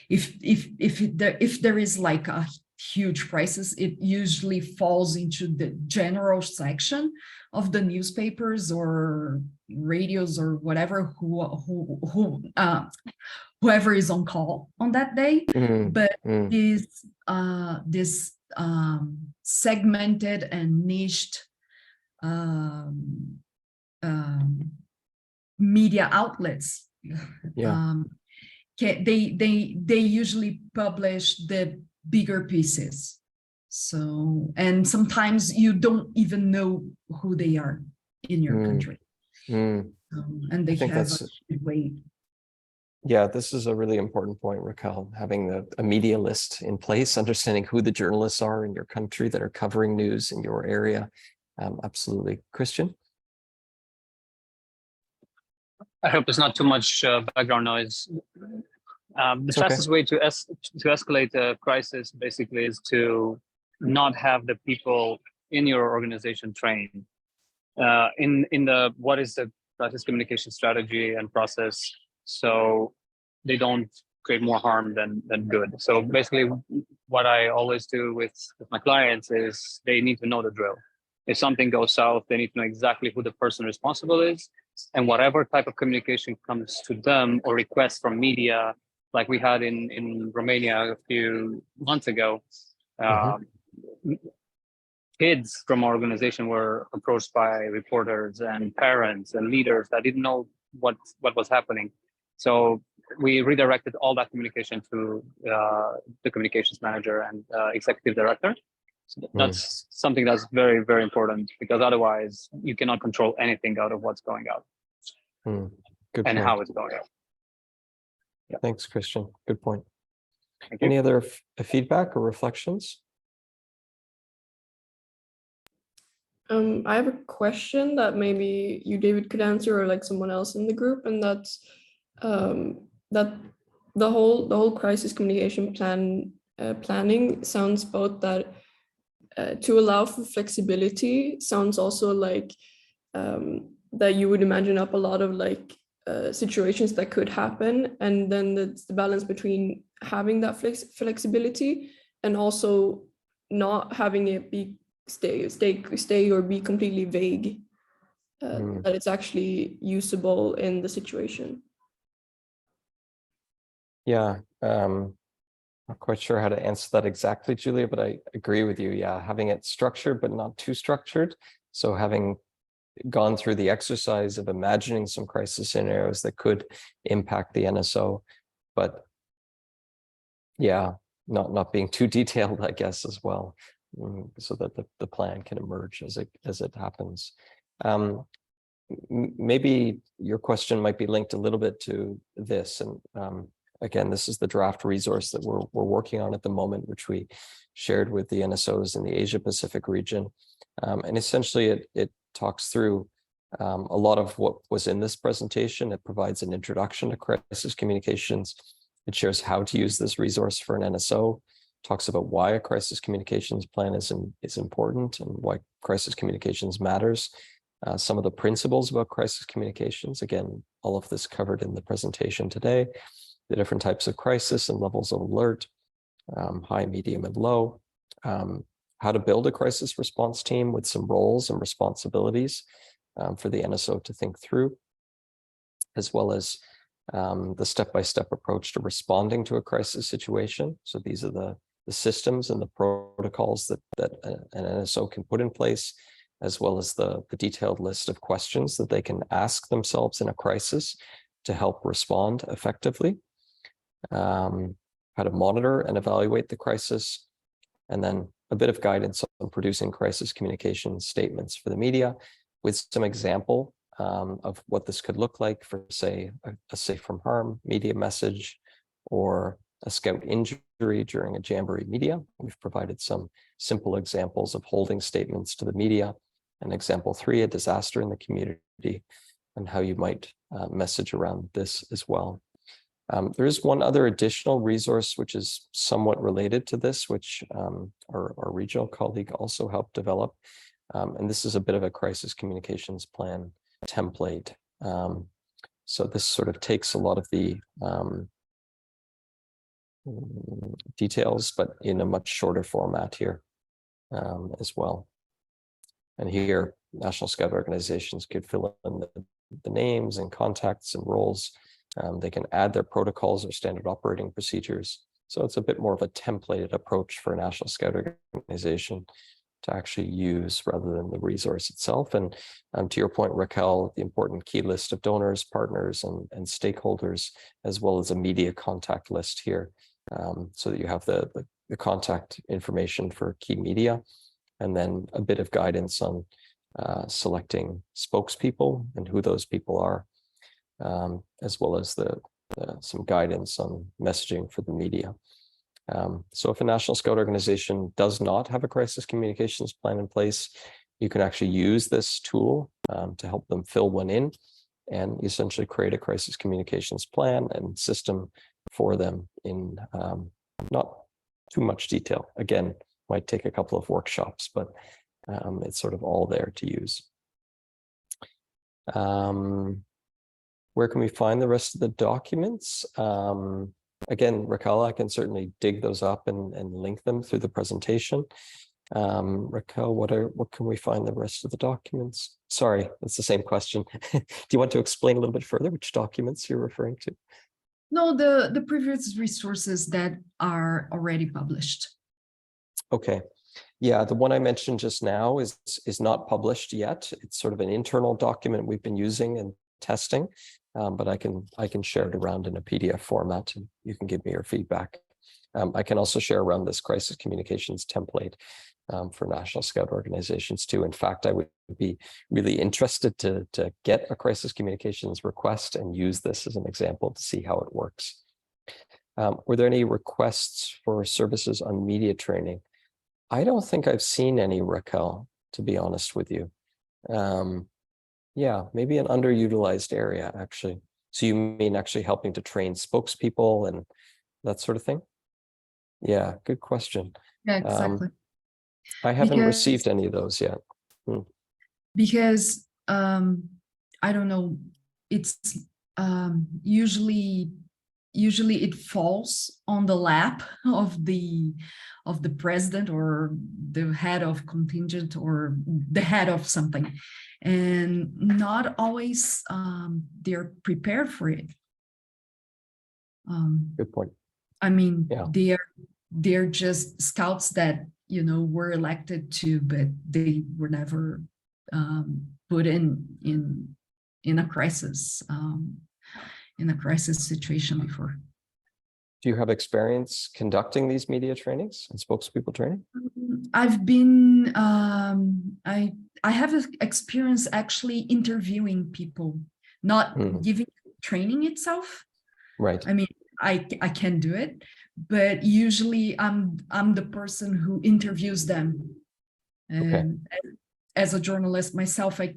if there is like a huge crisis, it usually falls into the general section of the newspapers or radios or whatever, whoever is on call on that day. But this segmented and niched media outlets, they usually publish the bigger pieces. So, and sometimes you don't even know who they are in your country. And they have a weight. Yeah, this is a really important point, Raquel, having a media list in place, understanding who the journalists are in your country that are covering news in your area. Absolutely. Christian? I hope there's not too much background noise. The fastest way to escalate a crisis basically is to not have the people in your organization trained in the what is the crisis communication strategy and process, so they don't create more harm than good. So basically, what I always do with my clients is they need to know the drill. If something goes south, they need to know exactly who the person responsible is, and whatever type of communication comes to them or requests from media, like we had in Romania a few months ago, kids from our organization were approached by reporters and parents and leaders that didn't know what was happening. So we redirected all that communication to the communications manager and executive director. So that's something that's very, very important, because otherwise you cannot control anything out of what's going out Good and point. how it's going out. Yeah. Thanks, Christian. Good point. Thank you. Any other feedback or reflections? I have a question that maybe you, David, could answer, or like someone else in the group, and that's that the whole crisis communication planning sounds both that to allow for flexibility sounds also like that you would imagine up a lot of like situations that could happen, and then the balance between having that flexibility and also not having it be stay or be completely vague, that it's actually usable in the situation. Yeah, not quite sure how to answer that exactly, Julia, but I agree with you. Yeah, having it structured, but not too structured. So having gone through the exercise of imagining some crisis scenarios that could impact the NSO, but yeah, not being too detailed, I guess, as well, so that the plan can emerge as it happens. Maybe your question might be linked a little bit to this, and again, this is the draft resource that we're working on at the moment, which we shared with the NSOs in the Asia Pacific region, and essentially it talks through a lot of what was in this presentation. It provides an introduction to crisis communications. It shares how to use this resource for an NSO, talks about why a crisis communications plan is important and why crisis communications matters. Some of the principles about crisis communications, again, all of this covered in the presentation today, the different types of crisis and levels of alert, high, medium, and low, how to build a crisis response team with some roles and responsibilities for the NSO to think through, as well as the step-by-step approach to responding to a crisis situation. So these are the systems and the protocols that an NSO can put in place, as well as the detailed list of questions that they can ask themselves in a crisis to help respond effectively, how to monitor and evaluate the crisis, and then a bit of guidance on producing crisis communication statements for the media with some example of what this could look like for, say, a safe from harm media message or a scout injury during a Jamboree media. We've provided some simple examples of holding statements to the media. And example 3, a disaster in the community, and how you might message around this as well. There is one other additional resource which is somewhat related to this, which our regional colleague also helped develop. And this is a bit of a crisis communications plan template. So this sort of takes a lot of the details, but in a much shorter format here as well. And here, National Scout organizations could fill in the names and contacts and roles. They can add their protocols or standard operating procedures. So it's a bit more of a templated approach for a National Scout organization to actually use rather than the resource itself. And to your point, Raquel, the important key list of donors, partners, and stakeholders, as well as a media contact list here, so that you have the contact information for key media, and then a bit of guidance on selecting spokespeople and who those people are, as well as some guidance on messaging for the media. So if a National Scout organization does not have a crisis communications plan in place, you can actually use this tool to help them fill one in and essentially create a crisis communications plan and system for them in not too much detail. Again, might take a couple of workshops, but it's sort of all there to use. Where can we find the rest of the documents? Again, Raquel, I can certainly dig those up and link them through the presentation. Raquel, what can we find the rest of the documents? Sorry, it's the same question. Do you want to explain a little bit further which documents you're referring to? No, the previous resources that are already published. Okay. Yeah, the one I mentioned just now is not published yet. It's sort of an internal document we've been using and testing, but I can share it around in a PDF format, and you can give me your feedback. I can also share around this crisis communications template for National Scout organizations too. In fact, I would be really interested to get a crisis communications request and use this as an example to see how it works. Were there any requests for services on media training? I don't think I've seen any, Raquel, to be honest with you. Yeah, maybe an underutilized area, actually. So you mean actually helping to train spokespeople and that sort of thing? Yeah, good question. Yeah, exactly. I haven't received any of those yet. Because I don't know, it's usually it falls on the lap of the president or the head of contingent or the head of something, and not always they're prepared for it. Good point. I mean, yeah. they're just scouts that, you know, were elected to, but they were never put in a crisis situation before. Do you have experience conducting these media trainings and spokespeople training? I've been I have experience actually interviewing people, not giving training itself. Right. I mean, I can do it, but usually I'm the person who interviews them. And as a journalist myself, I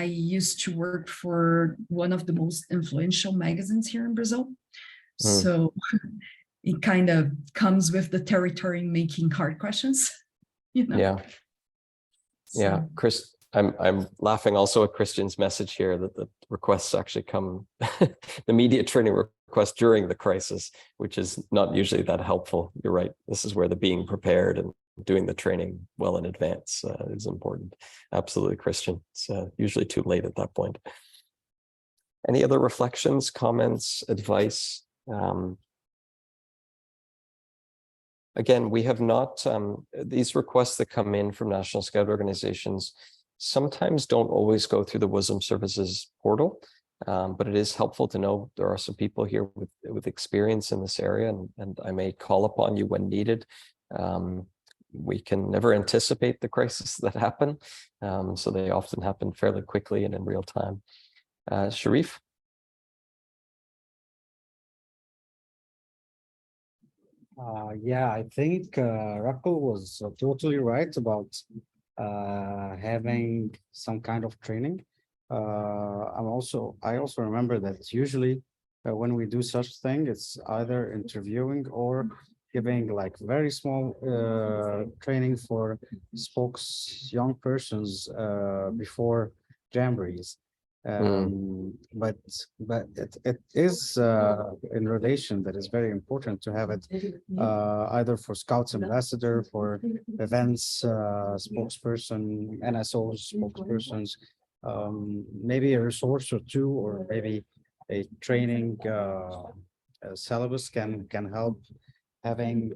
used to work for one of the most influential magazines here in Brazil. So it kind of comes with the territory, making hard questions, you know? Yeah. Yeah, Chris, I'm laughing also at Christian's message here that the requests actually come, the media training request during the crisis, which is not usually that helpful. You're right. This is where the being prepared and doing the training well in advance is important. Absolutely, Christian. It's usually too late at that point. Any other reflections, comments, advice? Again, we have not, these requests that come in from National Scout organizations sometimes don't always go through the WOSM services portal, but it is helpful to know there are some people here with experience in this area, and I may call upon you when needed. We can never anticipate the crises that happen, so they often happen fairly quickly and in real time. Sharif? Yeah, I think Raquel was totally right about having some kind of training. I also remember that usually when we do such thing, it's either interviewing or giving like very small training for young persons before jamborees. But it is in relation that is very important to have it either for Scouts ambassador, for events spokesperson, NSO spokespersons, maybe a resource or two, or maybe a training syllabus can help having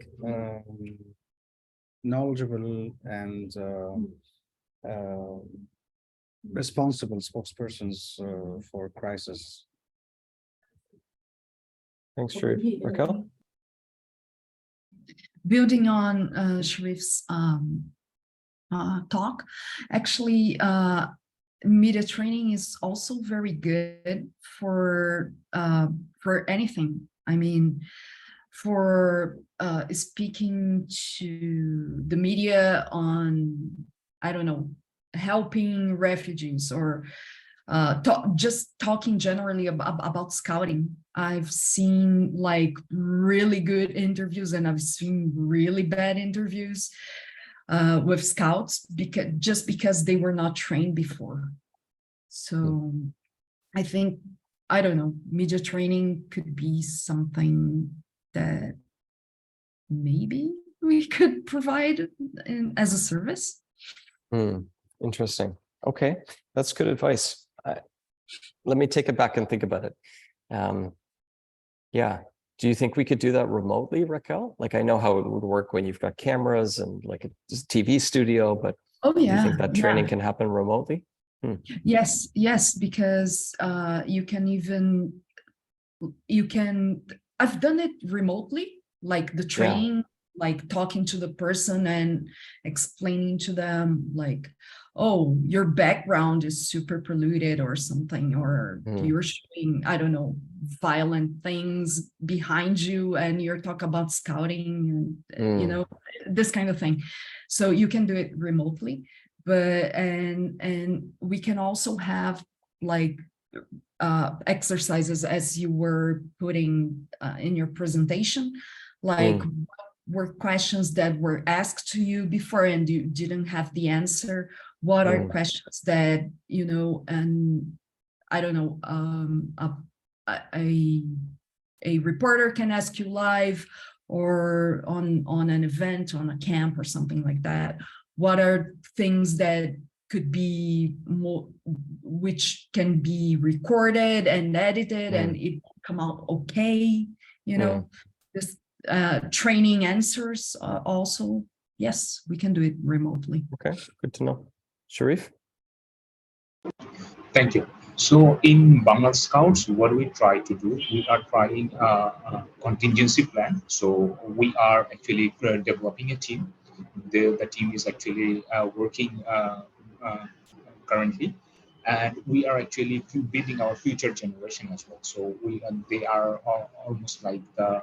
knowledgeable and responsible spokespersons for crisis. Thanks, Sharif. Raquel? Building on Sharif's talk, actually, media training is also very good for anything. I mean, for speaking to the media on, I don't know, helping refugees, or just talking generally about scouting. I've seen like really good interviews, and I've seen really bad interviews with scouts because they were not trained before. So I think, I don't know, media training could be something that maybe we could provide as a service. Interesting. Okay, that's good advice. Let me take it back and think about it. Yeah, Do you think we could do that remotely, Raquel? Like, I know how it would work when you've got cameras and like a TV studio, but Oh do you yeah, think that training can happen remotely? yes, because I've done it remotely, like the training, like talking to the person and explaining to them like, oh, your background is super polluted or something, or you're showing, I don't know, violent things behind you and you're talking about scouting and you know, this kind of thing. So you can do it remotely, but and we can also have like exercises as you were putting in your presentation, like were questions that were asked to you before and you didn't have the answer. What are questions that, you know, and I don't know, a reporter can ask you live or on an event, on a camp or something like that? What are things that could be more, which can be recorded and edited and it will come out okay, you know, this training answers also. Yes, we can do it remotely. Okay, good to know. Sharif? Thank you. So in Bengal Scouts, what we try to do, we are trying a contingency plan. So we are actually developing a team. The team is actually working currently, and we are actually building our future generation as well. So they are almost like the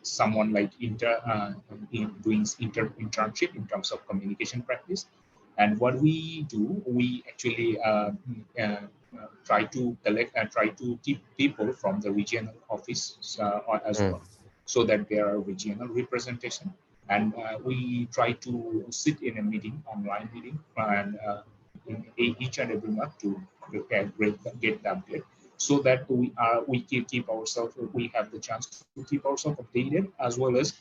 someone like doing internship in terms of communication practice. And what we do, we actually try to collect and try to keep people from the regional office as well, so that there are regional representation. And we try to sit in a meeting, online meeting, and in each and every month to get the update, so that we keep ourselves, we have the chance to keep ourselves updated, as well as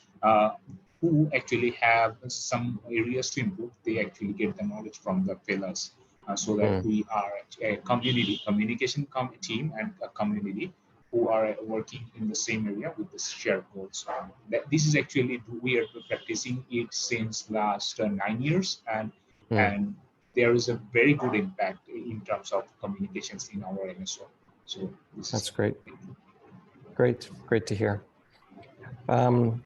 who actually have some areas to improve, they actually get the knowledge from the fellows, so that we are a communication team and a community who are working in the same area with the shared goals. This is actually, we are practicing it since last 9 years, and there is a very good impact in terms of communications in our NSO. So that's great. Great to hear.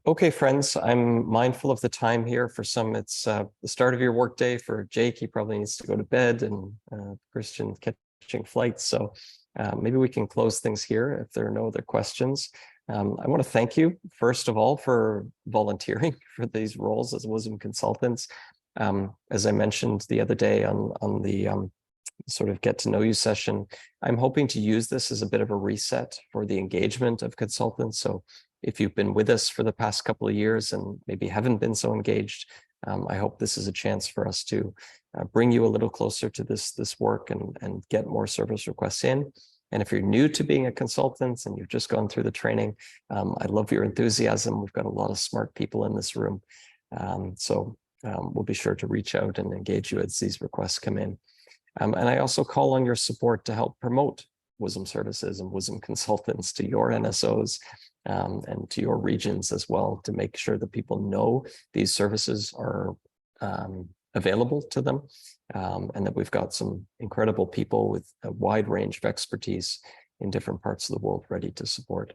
Okay, friends, I'm mindful of the time here. For some, it's the start of your workday. For Jake, he probably needs to go to bed, and Christian catching flights. So maybe we can close things here if there are no other questions. I want to thank you, first of all, for volunteering for these roles as WOSM consultants. As I mentioned the other day on the sort of get to know you session, I'm hoping to use this as a bit of a reset for the engagement of consultants. So if you've been with us for the past couple of years and maybe haven't been so engaged, I hope this is a chance for us to bring you a little closer to this work and get more service requests in. And if you're new to being a consultant and you've just gone through the training, I love your enthusiasm. We've got a lot of smart people in this room. So we'll be sure to reach out and engage you as these requests come in. And I also call on your support to help promote WOSM services and WOSM consultants to your NSOs and to your regions as well, to make sure that people know these services are available to them, and that we've got some incredible people with a wide range of expertise in different parts of the world ready to support.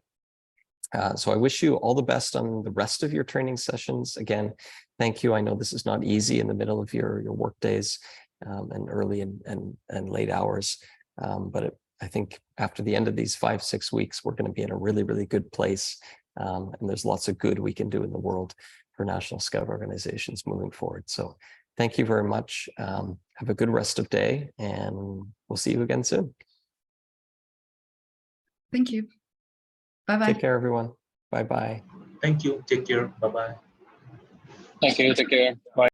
So I wish you all the best on the rest of your training sessions. Again, thank you. I know this is not easy in the middle of your work days and early and late hours, but I think after the end of these 5-6 weeks, we're going to be in a really, really good place. And there's lots of good we can do in the world for National Scout organizations moving forward. So thank you very much. Have a good rest of day, and we'll see you again soon. Thank you. Bye-bye. Take care, everyone. Bye-bye. Thank you. Take care. Bye-bye. Thank you. Take care. Bye.